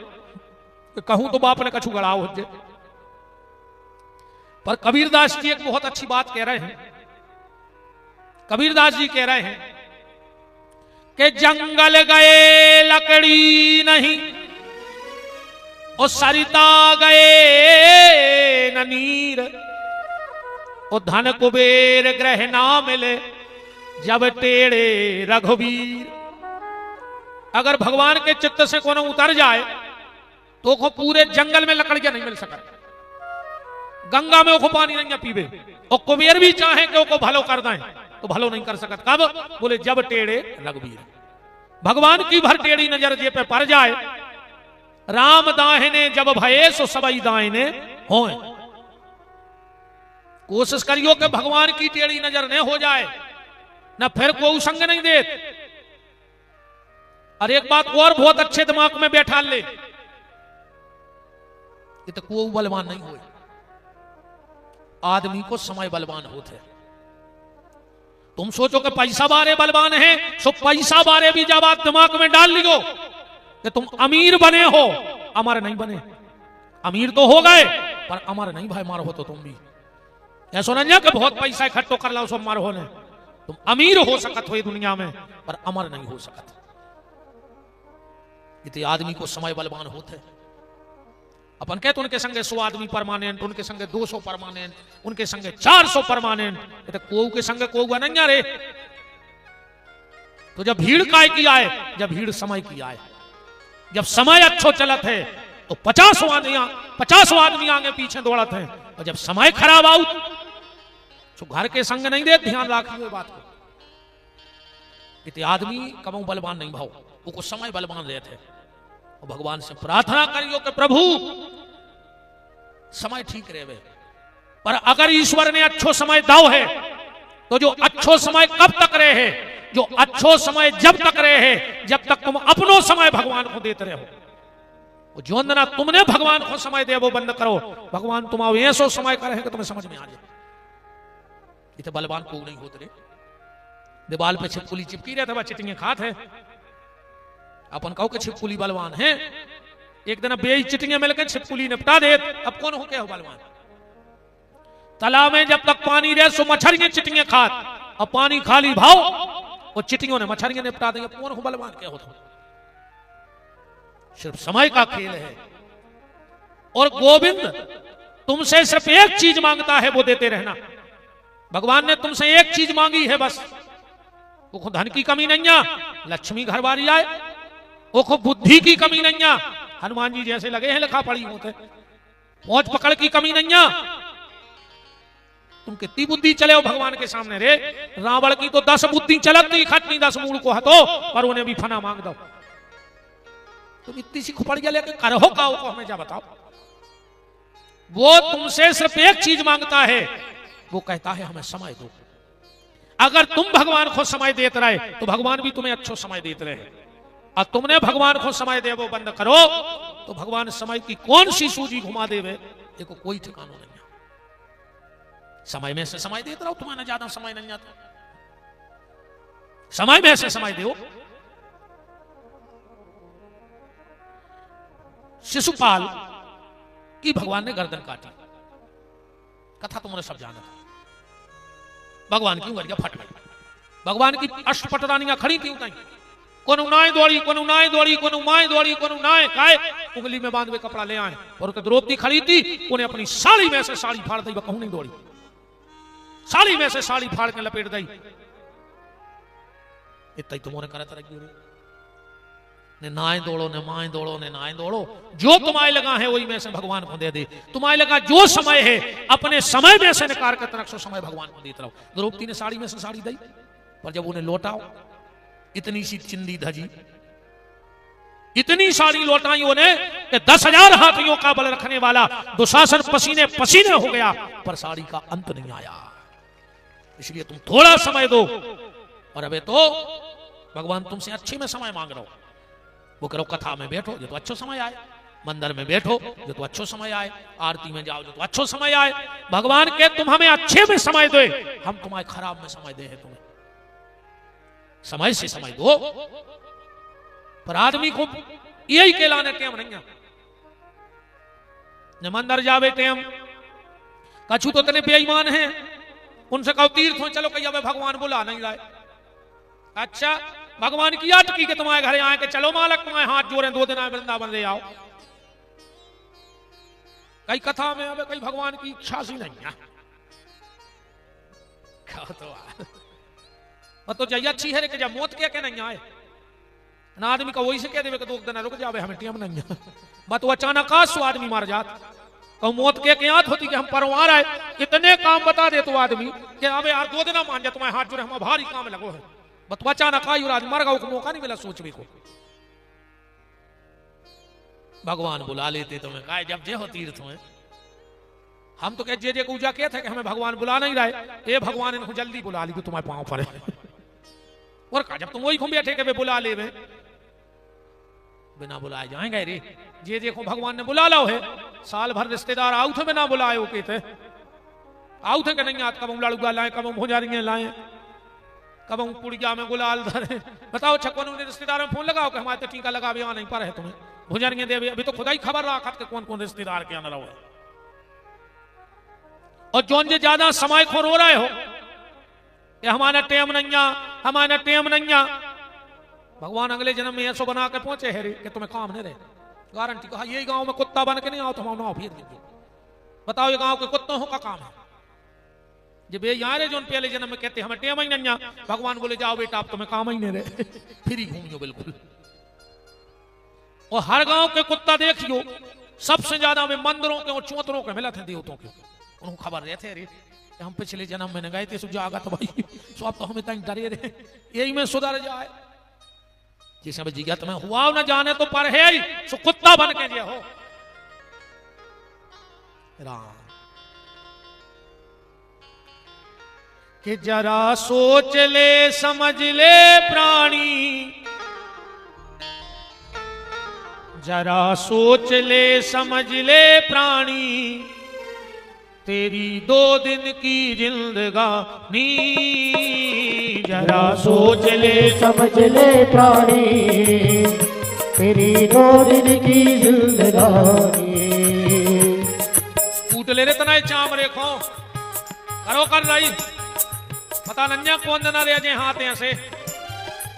कहूं तो बाप ने कछु गड़ाओ हो। पर कबीरदास जी एक बहुत अच्छी बात कह रहे हैं। कबीरदास जी कह रहे हैं कि जंगल गए लकड़ी नहीं, और सरिता गए न नीर, और धन कुबेर ग्रह ना मिले जब टेढ़े रघुवीर। अगर भगवान के चित्त से कोनो उतर जाए तो को पूरे जंगल में लकड़ियां नहीं मिल सका, गंगा में वो पानी नहीं पीवे, और कुबेर भी चाहे कि वो भलो कर दें तो भलो नहीं कर सकत। कब? बोले जब टेढ़े रघुवीर। भगवान की भर टेढ़ी नजर जे पे पड़ जाए, राम दाहिने जब भये सो सबई दाहिने होए। कोशिश करियो कि भगवान की टेढ़ी नजर न हो जाए, ना फिर कोई संग नहीं दे। और एक बात और बहुत अच्छे दिमाग में बैठा ले, ये तो कोई बलवान नहीं हो, आदमी को समय बलवान होते। तुम सोचो कि पैसा बारे बलवान है, सो पैसा बारे भी जब आप दिमाग में डाल लियो कि तुम अमीर बने हो, अमर नहीं बने। अमीर तो हो गए पर अमर नहीं भाई, मार हो तो तुम भी ऐसा नहीं कि बहुत पैसा इकट्ठो कर लो सब मार हो ने। तुम अमीर हो सकत हो दुनिया में पर अमर नहीं हो सकत। इतने आदमी को समय बलवान होते। अपन कहते उनके संगे 100 आदमी परमानेंट, उनके संगे 200 परमानेंट, उनके संगे 400 परमानेंट, तो कोऊ के संगे कोऊ नहीं रे। तो जब भीड़ काय की आए, जब भीड़ समय की आए, जब समय अच्छो चलत है तो 50 आदमी आगे पीछे दौड़त है, और जब समय खराब आउ तो घर के संग नहीं दे। ध्यान रखिए बात को। इतने आदमी कमऊ बलवान नहीं भाव, वो समय बलवान लेते हैं। और भगवान से प्रार्थना करियो कि प्रभु समय ठीक रहे। पर अगर ईश्वर ने अच्छो समय दाव है तो जो अच्छो समय कब तक रहे है, जो अच्छो समय जब तक रहे है जब तक तुम अपनो समय भगवान को देते रहो। जो ना तुमने भगवान को समय दे वो बंद करो, भगवान तुम ऐसो समय करे कि तुम्हें समझ में आ जाए। इतने बलवान को नहीं होते रे। दीवाल पे छिपकुली चिपकी रहता है, चिटिंगे खात है। अपन कहो कि छिपकुली बलवान है, एक दिन बे चिटिंगे मिलकर छिपकुली निपटा दे, अब कौन हो क्या हो बलवान? तालाब में जब तक पानी रहे सो मछलियां चिटिंगे खात, अब पानी खाली भाव और चिटिंगों ने मछलियां निपटा देंगे, कौन हो बलवान क्या होता? सिर्फ समय का खेल है। और गोविंद तुमसे सिर्फ एक चीज मांगता है, वो देते रहना। भगवान ने तुमसे एक चीज मांगी है बस, वो धन की कमी नहीं है, लक्ष्मी घर बारी आए, वो बुद्धि की कमी नहीं है, हनुमान जी जैसे लगे हैं लिखा पढ़ी होते, पहुंच पकड़ की कमी नहीं है। तुम कितनी बुद्धि चले हो भगवान के सामने रे। रावण की तो 10 बुद्धि चलत नहीं, खटनी 10 मूल को हतो, पर उन्हें भी फना मांग दो। तुम इतनी सी खुपड़िया लेके करो का को हमें क्या बताओ। वो तुमसे सिर्फ एक चीज मांगता है, वो कहता है हमें समय दो। अगर तुम भगवान को समय देते रहे तो भगवान भी तुम्हें अच्छो समय देते रहे, और तुमने भगवान को समय दे वो बंद करो तो भगवान समय की कौन सी सूजी घुमा देवे, देखो कोई ठिकाना नहीं है। समय में से समय देते रहो, तुम्हें ज्यादा समय नहीं आता, समय में से समय दो। शिशुपाल की भगवान ने गर्दन काटी, कथा तुमने सब जाना था। भगवान की उंगलियां फट गई, भगवान की अष्टपट रानियां खड़ी थी उताई, कोनो नाय दौड़ी, कोनो नाय दौड़ी, कोनो माय दौड़ी, कोनो नाय काय उंगली में बांध के कपड़ा ले आए। और द्रौपदी खड़ी थी, उन्हें अपनी साड़ी में से साड़ी फाड़ दी, कहूं नहीं दौड़ी, साड़ी में से साड़ी फाड़ के लपेट दी। इतना ही तुमने करत रखी ने नाय दौड़ो, ने माय दौड़ो, ने नाय दौड़ो, जो तुम्हारे लगा है वही में से भगवान को दे दे। तुम्हारे लगा जो समय है अपने समय में से निकाल कर रखो, समय भगवान को देते रहो। द्रौपदी ने साड़ी में से साड़ी दी, पर जब उन्हें लौटाओ इतनी सी चिंदी धजी, इतनी साड़ी लौटाई उन्हें कि 10,000 हाथियों का बल रखने वाला दुशासन पसीने पसीने हो गया, पर साड़ी का अंत नहीं आया। इसलिए तुम थोड़ा समय दो। और अबे तो भगवान तुमसे अच्छे में समय मांग रहा हो, वो करो कथा में बैठो जो तो अच्छो समय आए, मंदिर में बैठो जो तो अच्छो समय आए, आरती में जाओ जो तो अच्छो समय आए। भगवान के तुम हमें अच्छे में समय दो, हम तुम्हारे खराब में समय दे है। तुम्हें समय से समय दो, पर आदमी को यही कहलाने टेम नहीं है। न मंदिर जावे टेम, कछु तो तेने बेईमान है, उनसे कहो तीर्थ में चलो, कहीं भगवान बुला नहीं लाए। अच्छा भगवान की अटकी के तुम्हारे घर आए के चलो मालक तुम्हारे हाथ जोड़े 2 दिन आए वृंदावन ले आओ। कई कथा में अब कई भगवान की इच्छा सी नहीं है तो चाहिए अच्छी है कि जब मौत के नहीं आए ना आदमी का वही से कह देवे कि 2 दिन रुक जावे हमें टीम नहीं है बस वो अचानक सो आदमी मार जात तो मौत के याद होती कि हम परवार आए इतने काम बता दे तो आदमी कि अबे यार 2 दिन मान जा तुम्हारे हाथ जोड़े हम भारी काम लगो है बस अचानक आई और आज मर गया मौका नहीं मिला सोचने को। भगवान बुला लेते तुम्हें कहा जब जे हो तीर्थ में हम तो कह जे पूजा के थे कि हमें भगवान बुला नहीं रहे ये भगवान इनको जल्दी बुला ली तुम्हारे पांव पर और कहा जब तुम वही घूम बैठे के बुला ले बिना बुलाए जाएंगे रे जे देखो भगवान ने बुला लो है साल भर रिश्तेदार आउ थे बिना बुलाए वो कहते आउ थे कि नहीं आत कब लड़ुआ लाए कब भुजारियां लाए कब पुड़िया में गुलाल धरे बताओ छक्कों ने रिश्तेदार में फोन लगाओ कि हमारे तो टीका लगा भी नहीं पर है तुम्हें भुजारियां दे अभी तो खुदा ही खबर रखा कि कौन कौन रिश्तेदार के अंदर है और जोन जे ज्यादा समय खो रो रहे हो कि हमारा टेम नहीं भगवान अगले जन्म में ऐसा बना के पहुंचे है कि तुम्हें काम नहीं रहे गारंटी कहा यही गांव में कुत्ता बन के नहीं आओ तो हम ना फिर बताओ ये गांव के कुत्तों का काम है जब ये यहाँ जो पहले जन्म में कहते हमें टेम ही नहीं भगवान बोले जाओ बेटा आप तुम्हें काम ही नहीं रहे फिर ही घूमियो बिल्कुल। और हर गांव के कुत्ता देखियो सबसे ज्यादा वे मंदिरों के और चौतरों के मिला थे देवतों के उनको खबर रहते थे हम पिछले जन्म में गए थे सुजागा तो भाई सो अब तो हमें तक डरे रहे यही में सुधर जाए जिसे जिज्ञात में हुआ न जाने तो पर है सो कुत्ता बन के जे हो राम कि जरा सोच ले समझ ले प्राणी जरा सोच ले समझ ले प्राणी तेरी 2 दिन की जिंदगानी जरा सोच ले समझ ले प्राणी तेरी 2 दिन की जिंदगानी कूट ले रे तनाए चाम रेखो करो कर रही पता नन्या कौन देना रे जे हाथ ऐसे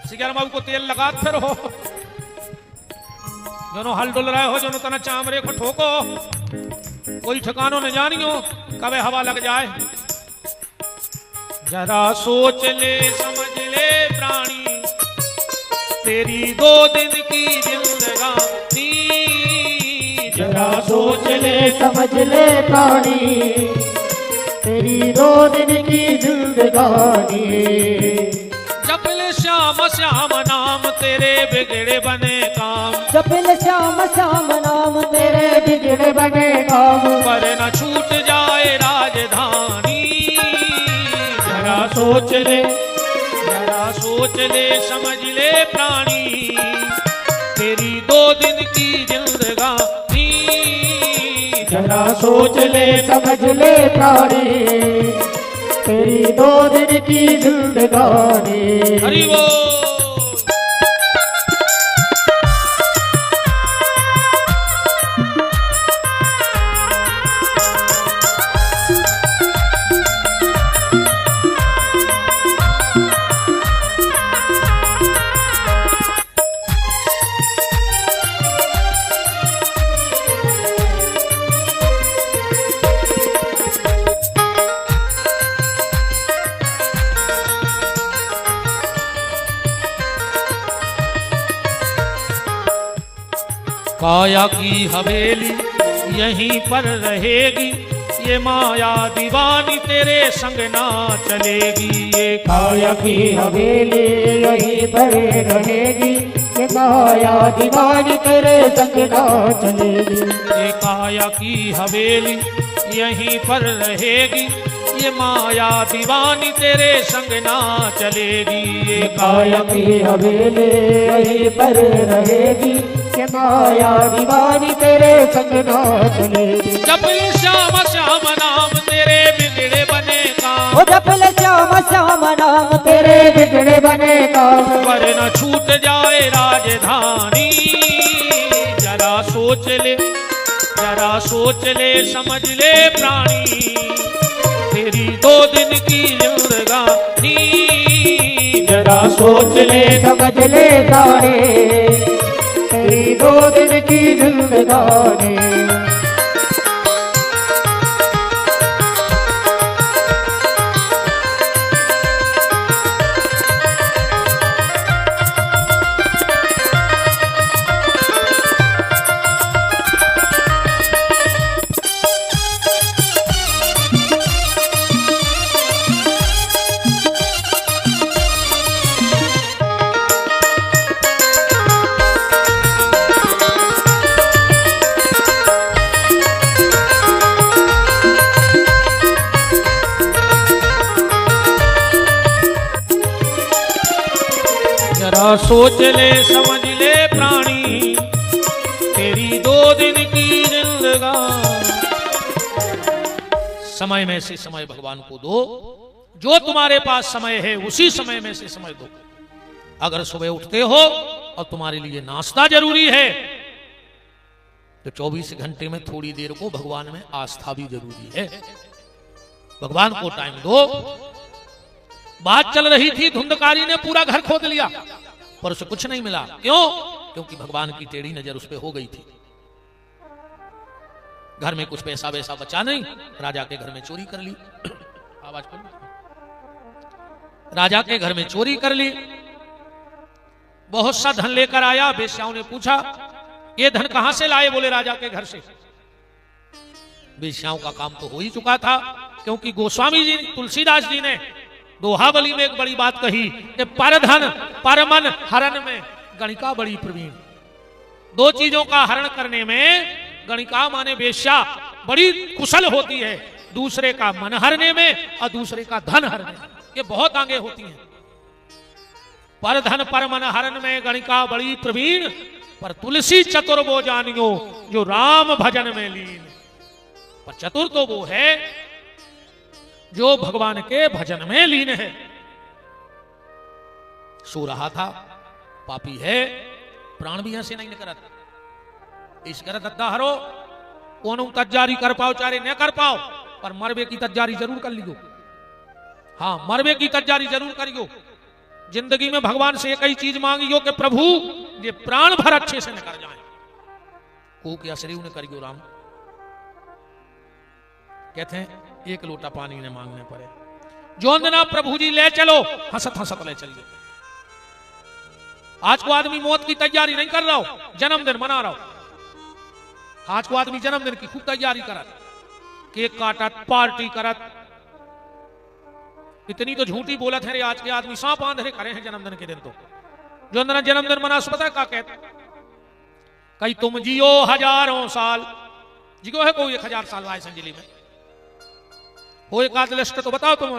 सिगर बाबू को तेल लगा फिर हो दोनों हल डुल रहे हो जो तना चाम रेखो ठोको कोई ठिकानों न जानियो कबे हवा लग जाए जरा सोच ले समझ ले प्राणी तेरी 2 दिन की जिंदगानी जरा सोच ले समझ ले प्राणी तेरी 2 दिन की जिंदगानी जपल श्याम श्याम नाम तेरे बिगड़े बने काम जपल श्याम श्याम नाम तेरे बिगड़े बने काम पर न छूट जाए राजधानी जरा सोच ले समझ ले प्राणी तेरी 2 दिन की जिंदगानी जरा सोच ले समझ ले प्राणी तेरी 2 दिन की जिंदगानी हरि बोल। काया की हवेली यहीं पर रहेगी ये माया दीवानी तेरे संग ना चलेगी ये काया की हवेली यहीं पर रहेगी ये माया दीवानी तेरे संग ना चलेगी ये काया की हवेली यहीं पर रहेगी ये माया दीवानी तेरे संग ना चलेगी ये काया की हवेली यहीं पर रहेगी ये माया दीवानी तेरे संग ना चलेगी जपल श्याम श्याम नाम तेरे बिगड़े बने काम ओ जपल श्याम श्याम नाम तेरे बिगड़े बने काम पर न छूट जाए राजधानी जरा सोच ले समझ ले प्राणी तेरी 2 दिन की जिंदगानी जरा जरा सोच ले समझ ले सारे तेरी 2 दिन की जिंदगानी। सोच ले समझ ले प्राणी तेरी 2 दिन की जिंदगानी। समय में से समय भगवान को दो, जो तुम्हारे पास समय है उसी समय में से समय दो। अगर सुबह उठते हो और तुम्हारे लिए नाश्ता जरूरी है तो 24 घंटे में थोड़ी देर को भगवान में आस्था भी जरूरी है। भगवान को टाइम दो। बात चल रही थी, धुंधकारी ने पूरा घर खोद लिया पर उसे कुछ नहीं मिला। क्यों? क्योंकि भगवान की टेढ़ी नजर उस पर हो गई थी। घर में कुछ पैसा वैसा बचा नहीं, राजा के घर में चोरी कर ली। आवाज कर, राजा के घर में चोरी कर ली। बहुत सा धन लेकर आया। वेश्याओं ने पूछा ये धन कहां से लाए? बोले राजा के घर से। वेश्याओं का काम तो हो ही चुका था, क्योंकि गोस्वामी जी तुलसीदास जी ने दोहावली में एक बड़ी बात कही कि परधन परमन हरण में गणिका बड़ी प्रवीण। 2 चीजों का हरण करने में गणिका माने वेश्या बड़ी कुशल होती है, दूसरे का मन हरने में और दूसरे का धन हरने में ये बहुत आगे होती हैं। परधन परमन हरण में गणिका बड़ी प्रवीण, पर तुलसी चतुर वो जानियो जो राम भजन में लीन। पर चतुर तो वो है जो भगवान के भजन में लीन है। सो रहा था, पापी है, प्राण भी ऐसे नहीं निकलत। इस कर दद्दा हरो कोनो तज्जारी कर पाओ चारे न कर पाओ, पर मरबे की तज्जारी जरूर कर लियो। हाँ, मरबे की तज्जारी जरूर करियो। जिंदगी में भगवान से एक ही चीज मांगियो कि प्रभु ये प्राण भर अच्छे से निकल जाए। को क्या शरीर ने करियो राम। कहते हैं 1 लोटा पानी ने मांगने पड़े। जोंदना प्रभु जी ले चलो, हंसत हंसत ले चलिए। आज को आदमी मौत की तैयारी नहीं कर रहा हो, जन्मदिन मना रहा हो। आज को आदमी जन्मदिन की खूब तैयारी करत, केक काटत, पार्टी करत। इतनी तो झूठी बोलत है रे आज के आदमी, सांप आंधरे करे हैं जन्मदिन के दिन। तो जोंदना जन्मदिन मना पता है क्या कहते? कहीं तुम जियो 1000 साल। जियो है कोई 1000 साल राय संजली में हो? एक आध लिस्ट तो बताओ तुम।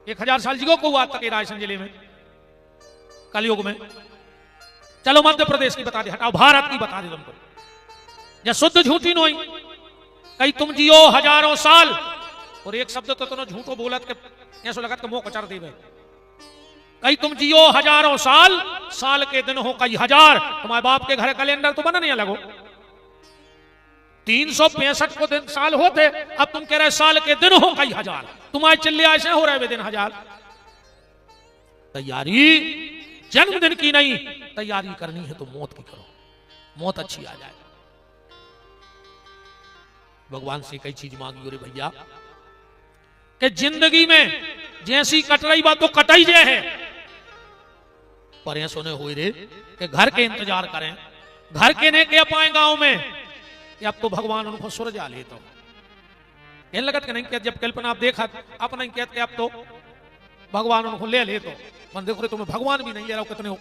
1000 साल जिगो को हुआ तक राय संजली में कलयुग में। चलो मध्य प्रदेश की बता दे, हटाओ भारत की बता दे तुमको, या शुद्ध झूठी नो। कहीं तुम जियो 1000 साल, और एक शब्द तो तुमने झूठो बोलत के ऐसा लगत के मुंह कचर देवे। कहीं तुम जियो 1000 साल, साल के दिन हो कई 1000। तुम्हारे बाप के घर कैलेंडर तो बना नहीं लगो। 365 को दिन साल होते, अब तुम कह रहे साल के दिन हो कई 1000। तुम्हारे चिल्ले ऐसे हो रहे दिन 1000। तैयारी जन्मदिन की नहीं, तैयारी करनी है तो मौत की करो, मौत अच्छी आ जाए। भगवान से कई चीज मांगी रे भैया कि जिंदगी में जैसी कट रही बात तो कटाई जे है, पर ऐसा नहीं हो रे कि घर के इंतजार करें। घर के ने कह पाए गांव में कि अब तो भगवान उनको सुरजा ले। तो कह लगत के नहीं कहते, जब कल्पना आप देखा आप नहीं कहते अब तो भगवान उनको ले ले। तो मन देखो रे तुम्हें भगवान भी नहीं ले रहा हो, कितने हो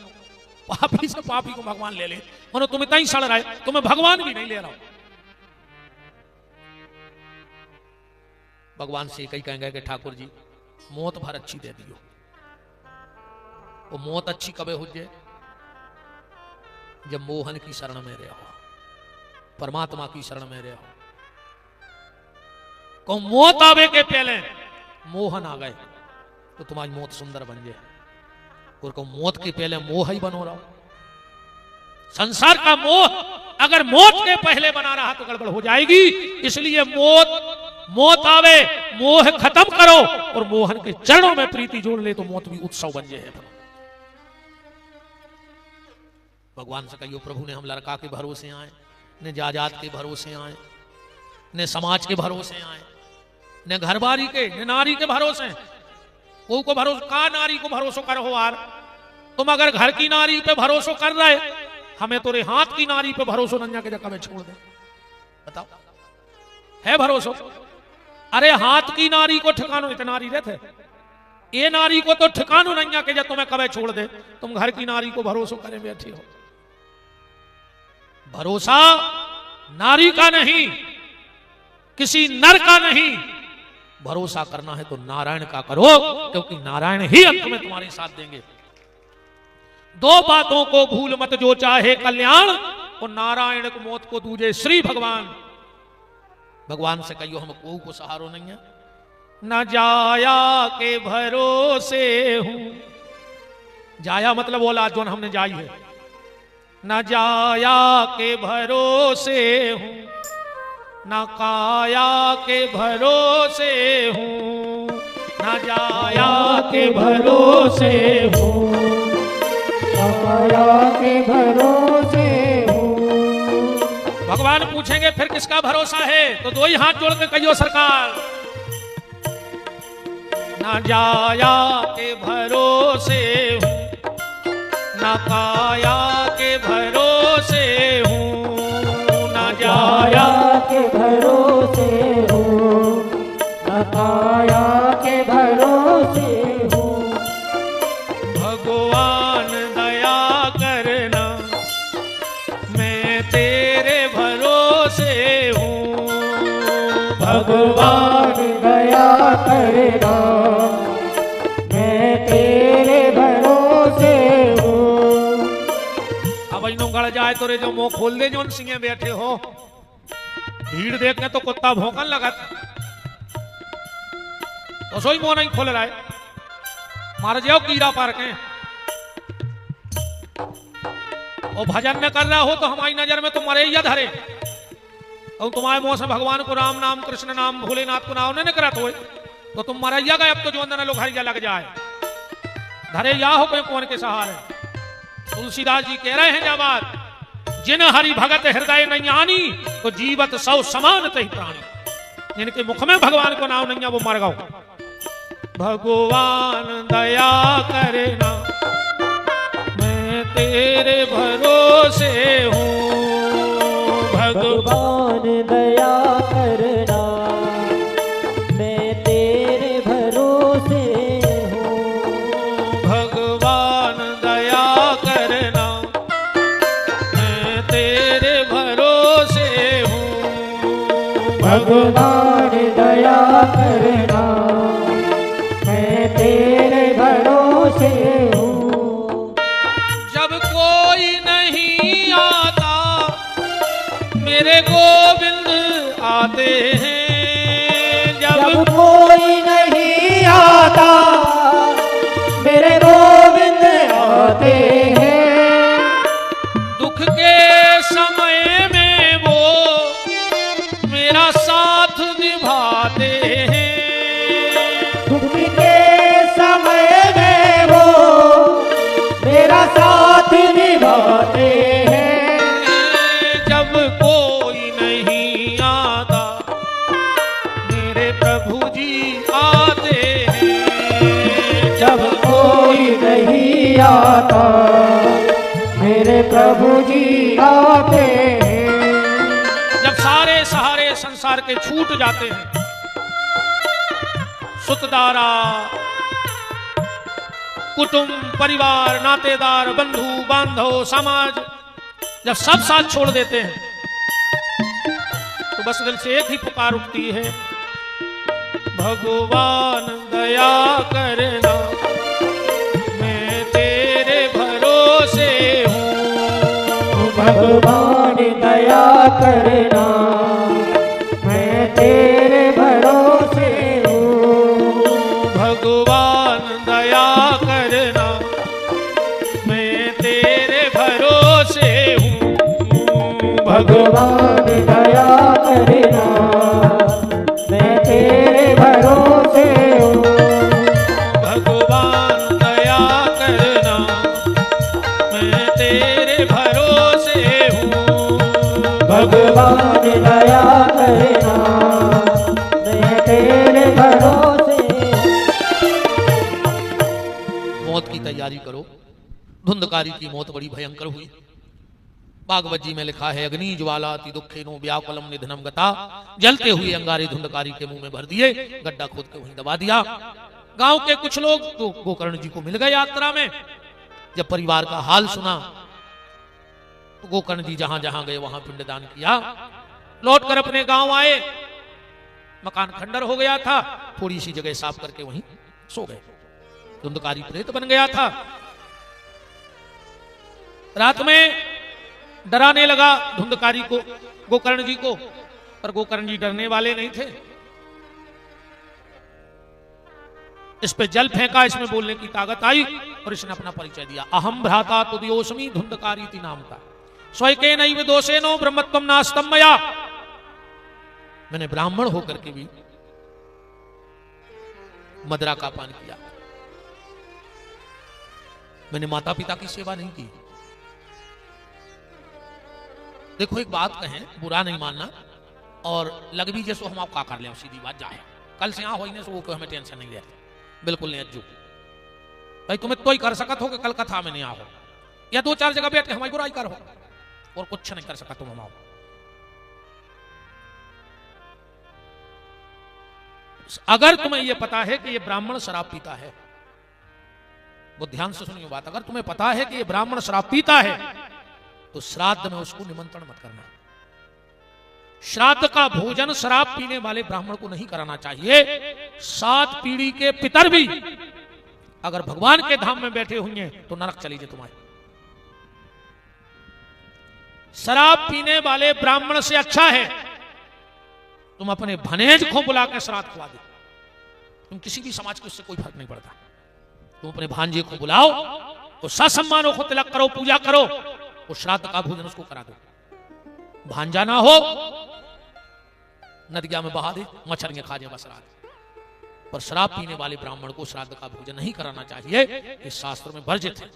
पापी से पापी को भगवान ले ले। मनो तुम्हें तई सड़ रहा है, तुम्हें भगवान भी नहीं ले रहा हो। भगवान से कई कहेंगे कि ठाकुर जी मौत भर अच्छी दे दियो। वो मौत अच्छी कबे हो जाए? जब मोहन की शरण में रहो, परमात्मा की शरण में रहो। को मौत आवे के पहले मोहन आ गए तो तुम्हारी मौत सुंदर बन जाए, और को मौत के पहले मोह ही बनो रहो। संसार का मोह अगर मौत के पहले बना रहा तो गड़बड़ हो जाएगी। इसलिए मौत आवे, मोह खत्म करो और मोहन के चरणों में प्रीति जोड़ ले तो मौत भी उत्सव बन जाए। भगवान से कहियो प्रभु ने हम लड़का के भरोसे आए, ने जायदाद के भरोसे आए, ने समाज के भरोसे आए, ने घरबारी के, ने नारी के भरोसे। को भरोसा का नारी को भरोसा करो यार। तुम अगर घर की नारी पे भरोसा कर रहे, हमें तोरे हाथ की नारी पे भरोसा नन्या के जगह में छोड़ दे। बताओ है भरोसा? अरे हाथ की नारी को ठिकानो, इतने नारी रहते, ये नारी को तो ठिकानो नन्या के जब तुम्हें कभी छोड़ दे। तुम घर की नारी को भरोसा करे बैठे हो। भरोसा नारी का नहीं, किसी नर का नहीं, भरोसा करना है तो नारायण का करो, क्योंकि नारायण ही अंत में तुम्हारे साथ देंगे। दो बातों को भूल मत, जो चाहे कल्याण, और नारायण को मौत को दूजे श्री भगवान। भगवान से कहियो हम को सहारो नहीं है। न जाया के भरोसे हूं, जाया मतलब बोला जो हमने जाई है। न जाया के भरोसे हूं, न काया के भरोसे हूं, न जाया के भरोसे हूं, न काया के भरोसे हूं। भगवान पूछेंगे फिर किसका भरोसा है? तो दो ही हाथ जोड़ के कहियो सरकार। न जाया के भरोसे हूं, न काया के भरोसे हूं, न जाया के भरोसे हूं, न काया के भरोसे हूं। भगवान दया करना, मैं तेरे भरोसे हूं। भगवान दया करना, मैं तेरे भरोसे हूं। अब इन्हों गड़ जाए तो रे जो मुंह खोल दे, जो सिंह बैठे हो। भीड़ देखने तो कुत्ता भौंकन लगा, तो सोई मुंह नहीं खोल रहा है। मार जाओ कीड़ा पार के। और भजन में कर रहा हो तो हमारी नजर में तो मरे या धरे। और तुम्हारे मुंह से भगवान को राम नाम, कृष्ण नाम, भोलेनाथ को नाम नहीं करा तो तुम मरैया गए। अब तो जो अंदर लोग हरिया लग जाए, धरे या हो कोई कौन के सहारे। तुलसीदास जी कह रहे हैं जब बात, जिन हरि भगत हृदय नहीं आनी, तो जीवत सौ समान तही प्राणी। जिनके मुख में भगवान को नाम नहीं है वो मर गओ। भगवान दया करना, मैं तेरे भरोसे हूँ। भगवान दया करना, मैं तेरे भरोसे हूँ। भगवान दया करना, मैं तेरे भरोसे हूँ। भगवान दया करना, मैं तेरे भरोसे हूँ। जब कोई नहीं आता, मेरे गोविंद आते हैं। जब कोई नहीं आता, मेरे गोविंद आते हैं। दुख के समय में वो मेरा साथ निभाते हैं। दुख के समय में वो मेरा साथ निभाते हैं। जब कोई नहीं आता, मेरे प्रभु जी आते हैं। जब कोई नहीं आता, मेरे प्रभु जी आते हैं। जब सारे सहारे संसार के छूट जाते हैं, सुतदारा, कुटुंब, परिवार, नातेदार, बंधु बांधव, समाज, जब सब साथ छोड़ देते हैं, तो बस दिल से एक ही पुकार उठती है, भगवान दया करना, मैं तेरे भरोसे हूँ। भगवान दया करना, मैं तेरे भरोसे हूँ। भगवान दया करना, मैं तेरे भरोसे हूँ। भगवान दया करना, मैं तेरे भरोसे हूँ। भगवान दया करना, मैं तेरे भरोसे भगवान दया करना, मैं तेरे भरोसे। मौत की तैयारी करो। धुंधकारी की मौत बड़ी भयंकर हुई। भागवत जी में लिखा है, अग्नि ज्वाला अति दुखेनो व्याकुलम निधनम गता। जलते हुए अंगारे धुंधकारी के मुंह में भर दिए, गड्ढा खोद के वहीं दबा दिया। गांव के कुछ लोग तो गोकर्ण जी को मिल गए यात्रा में। जब परिवार का हाल सुना तो गोकर्ण जी जहां जहां गए वहां पिंडदान किया। लौटकर अपने गांव आए। मकान खंडर हो गया था, थोड़ी सी जगह साफ करके वहीं सो गए। धुंधकारी प्रेत बन गया था। रात में डराने लगा धुंधकारी को, गोकर्ण जी को, पर गोकर्ण जी डरने वाले नहीं थे। इस पे जल फेंका, इसमें बोलने की ताकत आई और इसने अपना परिचय दिया। अहम भ्राता तुद्योस्मि धुंधकारी थी नाम का। स्वयं नैव दोषेनो ब्रह्मत्वम नास्तं मया। मैंने ब्राह्मण होकर के भी मदिरा का पान किया। मैंने माता पिता की सेवा नहीं की। देखो एक बात कहें, बुरा नहीं मानना, और लग भी जैसो हम का कर ले, सीधी बात जाए। कल से यहां हो सो वो हमें टेंशन नहीं रहती, बिल्कुल नहीं अज्जू भाई। तुम्हें तो ही कर सकत हो कि कल कथा में नहीं आओ, या दो चार जगह बैठ के हमारी बुराई करो, और कुछ नहीं कर सकता तुम हम आओ। अगर तुम्हें यह पता है कि यह ब्राह्मण शराब पीता है, वो ध्यान से सुनिए बात, अगर तुम्हें पता है कि यह ब्राह्मण शराब पीता है तो श्राद्ध में उसको निमंत्रण मत करना। श्राद्ध का भोजन शराब पीने वाले ब्राह्मण को नहीं कराना चाहिए। 7 पीढ़ी के पितर भी अगर भगवान के धाम में बैठे हुए तो नरक चली जाए तुम्हारे। शराब पीने वाले ब्राह्मण से अच्छा है तुम अपने भनेज को बुला के श्राद्ध खवा दो। तुम किसी भी समाज के, उससे कोई फर्क नहीं पड़ता। तुम अपने भांजे को बुलाओ, तो ससम्मानों को तिलक करो, पूजा करो, और श्राद्ध का भोजन उसको करा दो। भांजा ना हो, नदिया में बहा दे, मछलियां खा जाए बस रात। पर शराब पीने वाले ब्राह्मण को श्राद्ध का भोजन नहीं कराना चाहिए, इस शास्त्र में वर्जित है।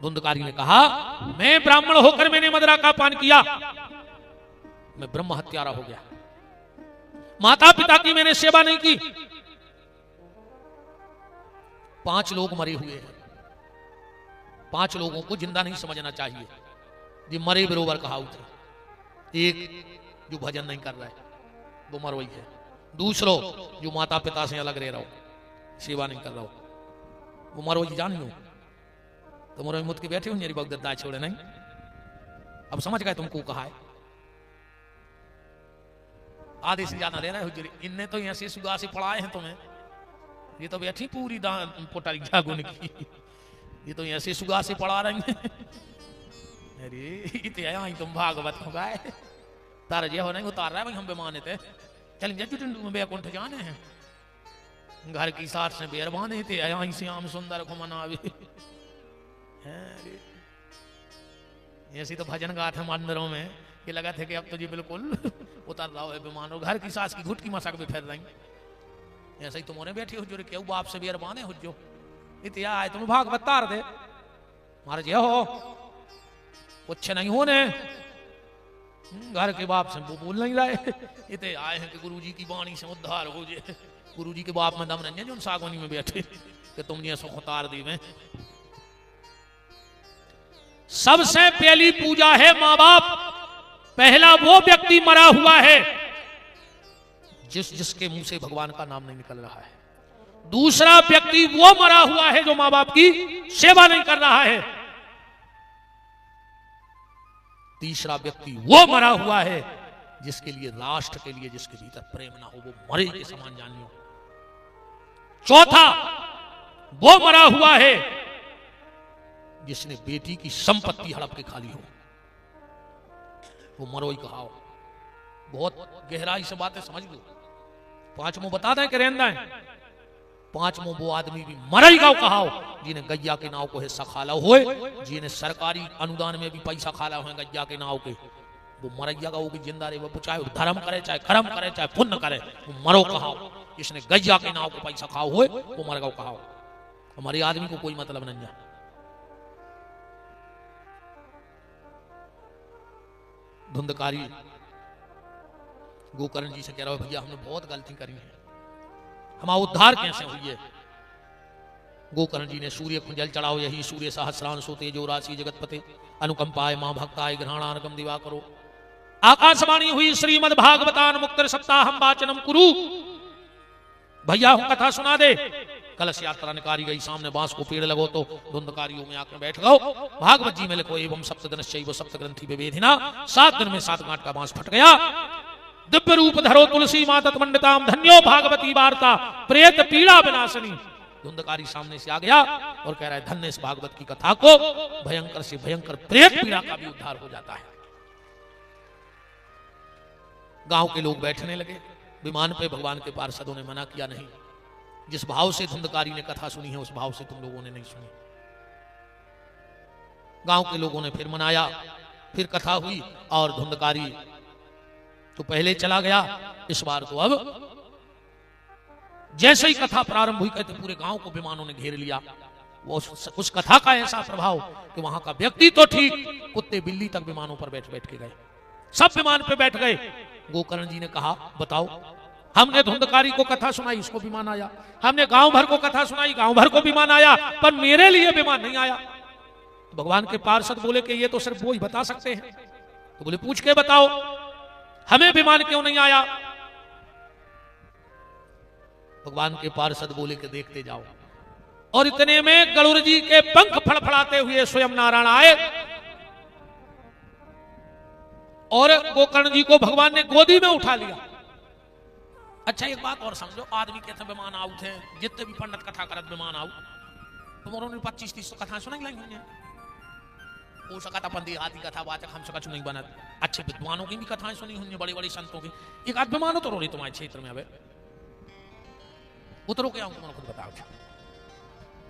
धुंधकारी ने कहा, मैं ब्राह्मण होकर मैंने मदिरा का पान किया, मैं ब्रह्म हत्यारा हो गया। माता पिता की मैंने सेवा नहीं की। 5 लोग मरे हुए हैं, 5 लोगों को जिंदा नहीं समझना चाहिए। जो मरे बरोबर कहा था। एक जो भजन नहीं कर रहा है वो मरवई है। दूसरो जो माता पिता से अलग रह रहा हो, सेवा नहीं कर रहा हो, वो मरवई जान लो। तो मरवई मुझ के बैठे हो, मेरी बगदत्ता छोड़े नहीं। अब समझ गए तुमको कहा है। आधे से ज्यादा रह रहा है। इनने तो ऐसे सुगा से पढ़ाए हैं तुम्हें। ये तो बैठी पूरी पोटारी जागुन की, ये तो ऐसे सुगा से पढ़ा रही हैं। अरे इतने आई तुम भागवत हो गए, तार जे हो नहीं उतार रहा है भाई, हम बेमाने थे। चल जुटू में बेकुंठ जाने हैं, घर की साथ से बेर बांधे थे, आई श्याम सुंदर को मनावे। ऐसी तो भजन गाते हैं मंदिरों में कि लगा थे कि अब तो जी बिल्कुल उतर रहा है बेमान, और घर की सास की घुट की मशक भी फेर रही। ऐसे ही तुम्हारे बैठी हो जो क्यों बाप से बेर बांधे हो जो इतिया आए तुम भागवत तार दे मारे जे हो कुछ नहीं होने। घर के बाप से वो बोल नहीं रहे, इतने आए हैं कि गुरुजी की वाणी से उद्धार हो जाए। गुरुजी के बाप में दम नहीं है जो सागवानी में बैठे कि तुम ये सुख उतार दी में। सबसे पहली पूजा है मां बाप। पहला वो व्यक्ति मरा हुआ है जिसके मुंह से भगवान का नाम नहीं निकल रहा है। दूसरा व्यक्ति वो मरा हुआ है जो मां बाप की सेवा नहीं कर रहा है। तीसरा व्यक्ति वो मरा हुआ है जिसके लिए, राष्ट्र के लिए जिसके भीतर प्रेम ना हो, वो मरे के समान जानियो। चौथा वो मरा हुआ है जिसने बेटी की संपत्ति हड़प के खाली हो, वो मरोई कहाओ। बहुत गहराई से बातें समझ लो। पांचवों बता दें कि रहना है। पांचवों वो आदमी भी मरई गाँव कहाओ जिन्हें गैया के नाव को हिस्सा खाला हुए, जिन्हें सरकारी अनुदान में भी पैसा खाला हुए गैया के नाव के, वो मरैया गाँव की जिंदा रहे। वो चाहे धर्म करे, चाहे कर्म करे, चाहे पुण्य करे, वो मरो कहाओ। जिसने गैया के नाव को पैसा खाओ हुए वो मर गाँव कहाओ। हमारे आदमी को कोई मतलब नहीं है। धुंधकारी गोकर्ण जी से कह रहा है भैया हमने बहुत गलती करी है, हमारा उद्धार कैसे हुई है। गोकर्ण जी ने सूर्य को जल चढ़ाओ यही सूर्य सहस्रान सोते जो राशि जगतपते अनुकंपाय मां भक्ताय ग्रहणानकम दिवा करो। आकाशवाणी हुई श्रीमद् भागवतान मुक्तर सप्ताहम वाचनम कुरु। भैया हूं कथा सुना दे। कलश यात्रा निकारी गई, सामने बांस को पेड़ लगो तो धुंधकारियों में आकर बैठ गओ। भागवत जी में लिखो एवं सप्तदिनश्चैव सप्तग्रंथि विवेधिना, 7 दिन में 7 गांठ का बांस फट गया। दिव्य रूप धरो तुलसी मातत मंडिताम, धन्यो भागवती वार्ता प्रेत पीड़ा विनाशनी। धुंधकारी सामने से आ गया और कह रहा है धन्य इस भागवत की कथा को, भयंकर से भयंकर प्रेत पीड़ा का भी उद्धार हो जाता है। गांव के लोग बैठने लगे। विमान पे भगवान के पार्षदों ने मना किया नहीं। जिस भाव से धुंधकारी ने कथा सुनी है उस भाव से तुम लोगों ने नहीं सुनी। गांव के लोगों ने फिर मनाया, फिर कथा हुई और धुंधकारी तो पहले चला गया। इस बार तो अब जैसे ही कथा प्रारंभ हुई कहते पूरे गांव को विमानों ने घेर लिया। वो उस कथा का ऐसा प्रभाव कि वहां का व्यक्ति तो ठीक, कुत्ते बिल्ली तक विमानों पर बैठ बैठ के गए, सब विमान पे बैठ गए। गोकर्ण जी ने कहा बताओ, हमने धुंधकारी को कथा सुनाई, उसको विमान आया। हमने गांव भर को कथा सुनाई, गांव भर को विमान आया, पर मेरे लिए विमान नहीं आया। तो भगवान के पार्षद बोले कि ये तो सिर्फ वो ही बता सकते हैं। तो बोले पूछ के बताओ हमें विमान क्यों नहीं आया। भगवान के पार्षद बोले कि देखते जाओ। और इतने में गरुड़ जी के पंख फड़फड़ाते हुए स्वयं नारायण आए और गोकर्ण जी को भगवान ने गोदी में उठा लिया। अच्छा एक बात और समझो, आदमी कहते विमान आउ थे, जितने भी पंडित कथा करत विमान आउ, तुम 25-30 कथा सुनाई लाई होंगे। हो सका था पंदी हाथी कथा वाचक हम सका नहीं बनत। अच्छे विद्वानों की भी कथाएं सुनी होंगी, बड़ी बड़ी संतों की। एक आध विमान उतरो रही तुम्हारे क्षेत्र में, अब उतरो क्या तुम खुद बताओ।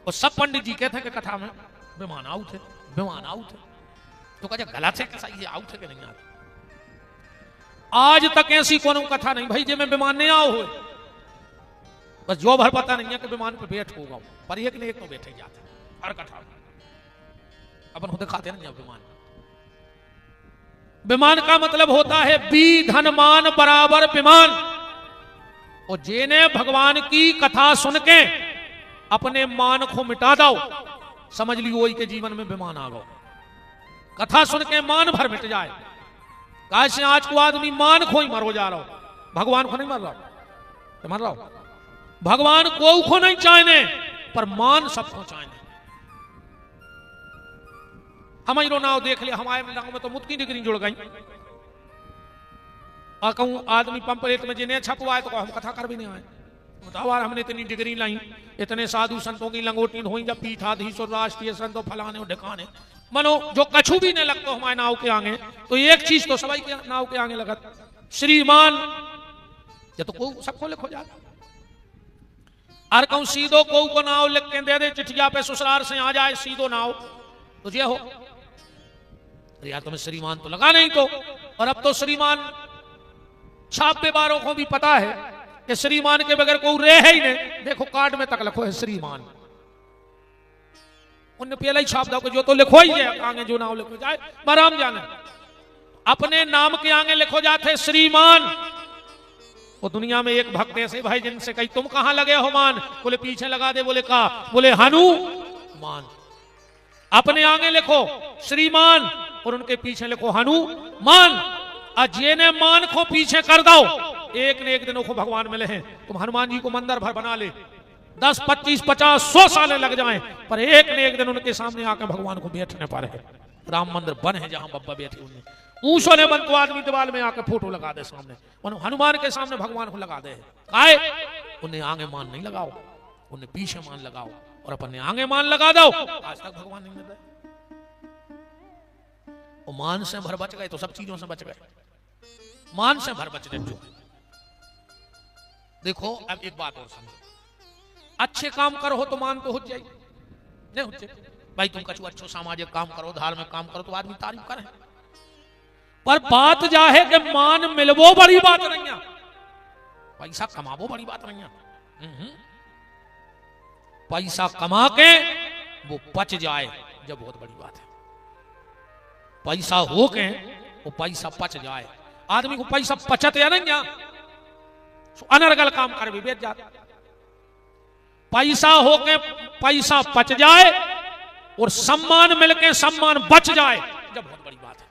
और सब पंडित जी कहते हैं कि कथा में विमान आउ थे, विमान आउ थे। तो कहा गलत है कैसा, ये आउ थे कि नहीं आते। आज तक ऐसी कोनो कथा नहीं भाई जिसमें विमान नहीं आओ हो। बस जो भर पता नहीं है कि विमान पे बैठ होगा, पर एक ने एक तो बैठे जाते हर कथा। अपन खुद खाते नहीं विमान। विमान का मतलब होता है बी धनमान बराबर विमान। और जेने भगवान की कथा सुन के अपने मान को मिटा दो, समझ लियो वही के जीवन में विमान आ गो। कथा सुन के मान भर मिट जाए। कैसे आज को आदमी मान खो ही मरो जा रहा हो, भगवान को नहीं मर रहा तो मर रहा हो। भगवान को नहीं चाहने पर मान सबको चाहने। हमारे नाव देख लिया, हमारे नाव में तो मुद की डिग्री जुड़ गई। और कहूं आदमी पंपलेट में जिन्हें छपवाए तो हम कथा कर भी नहीं आए। बताओ यार हमने इतनी डिग्री लाई, इतने साधु संतों की लंगोटी हुई, जब पीठाधीश और राष्ट्रीय संतों फलाने और ढकाने, मनो जो कछु भी नहीं लगता हमारे नाव के आगे, तो एक चीज तो सभी के नाव के आगे लगत, श्रीमान। ये तो को सबको लिखो जाता। और कहूं सीधो को नाव लिख के दे दे चिट्ठिया पे, ससुराल से आ जाए सीधो नाव, तो ये हो। अरे यार तुम्हें श्रीमान तो लगा नहीं तो। और अब तो श्रीमान छापे बारों को भी पता है कि श्रीमान के बगैर कोई रहे ही नहीं। देखो कार्ड में तक लिखो है श्रीमान, उन्हें पहले ही छाप दो जो तो लिखो ही है आगे, जो नाम लिखो जाए बराम जाने। अपने नाम के आगे लिखो जाते श्रीमान। वो दुनिया में एक भक्त ऐसे भाई जिनसे कही तुम कहां लगे हो मान, बोले पीछे लगा दे, बोले का, बोले हनुमान। अपने आगे लिखो श्रीमान और उनके पीछे लिखो हनुमान। अजय ने मान को पीछे कर दो, एक ने एक दिन को भगवान मिले हैं। तुम हनुमान जी को मंदिर भर बना ले, 10, 25, 50, 100 साल लग जाएं, पर एक ने एक दिन उनके सामने आकर भगवान को बैठने पर है। राम मंदिर बन है जहां बब्बा बैठे हुए, ऊंचो ने बन तो आदमी दीवार में आकर फोटो लगा दे सामने, हनुमान के सामने भगवान को लगा दे। काहे? उन्हें आगे मान नहीं लगाओ, उन्हें पीछे मान लगाओ और अपने आगे मान लगा दो। आज तक भगवान नहीं मिलता। वो मान से भर बच गए तो सब चीजों से बच गए। मान से भर बच गए। देखो अब एक बात और समझो, अच्छे काम करो तो मान तो हो जाए, नहीं हो जाए भाई। तुम कछु अच्छो सामाजिक काम करो, धार्मिक काम करो तो आदमी तारीफ करे, पर बात जा है कि मान मिलवो बड़ी बात नहीं है, पैसा कमावो बड़ी बात नहीं है। पैसा कमा के वो बच जाए जब बहुत बड़ी बात है। पैसा हो के वो पैसा पच जाए। आदमी को पैसा पचत या नहीं, अनर्गल काम कर भी बेच जाता। पैसा होके पैसा पच जाए और सम्मान मिलके सम्मान बच जाए, जब बहुत बड़ी बात है।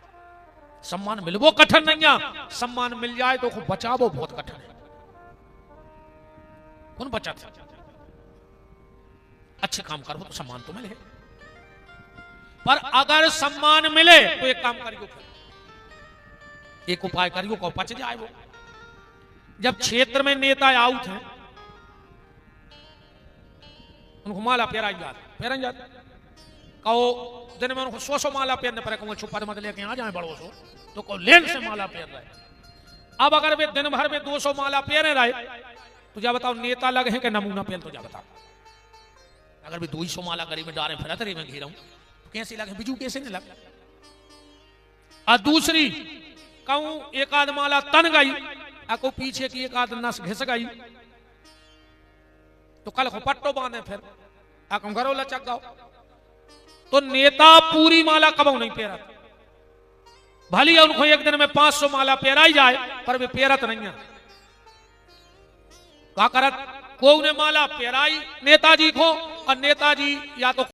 सम्मान मिलवो कठिन नहीं है, सम्मान मिल जाए तो बचावो बहुत कठिन है। कौन बचत? अच्छे काम करो तो सम्मान तो मिले, पर अगर सम्मान मिले तो एक काम करियो, एक उपाय करियो को पच जाए वो। जब क्षेत्र में नेता आउट हैं, उनको माला फेराई जाती, कहो दिन में उनको 100 माला फेरने पर, कहूँ छुपा मत लेके आ जाए बड़ो सो, तो कहो लेन से माला फेर रहे। अब अगर वे दिन भर में 200 माला फेरे रहे, तो जा बताओ नेता लगे हैं कि नमूना पेल? तो जा बताओ, अगर भी 200 माला गरीब में डारे फिरा तरी में घेरा हूं तो कैसे लगे? बिजू कैसे नहीं लगे? और दूसरी कहूं एक आध माला तन गई, को पीछे की एक आध नस घिस गई, तो कल को पट्टो बांधे फिर घरों लचक गाओ। तो नेता पूरी माला कबो नहीं पेरा, भली उनको एक दिन में 500 माला पेराई जाए, पर वे पेरत नहीं है। क्या करत? को ने माला पेराई नेताजी को, और नेताजी या तो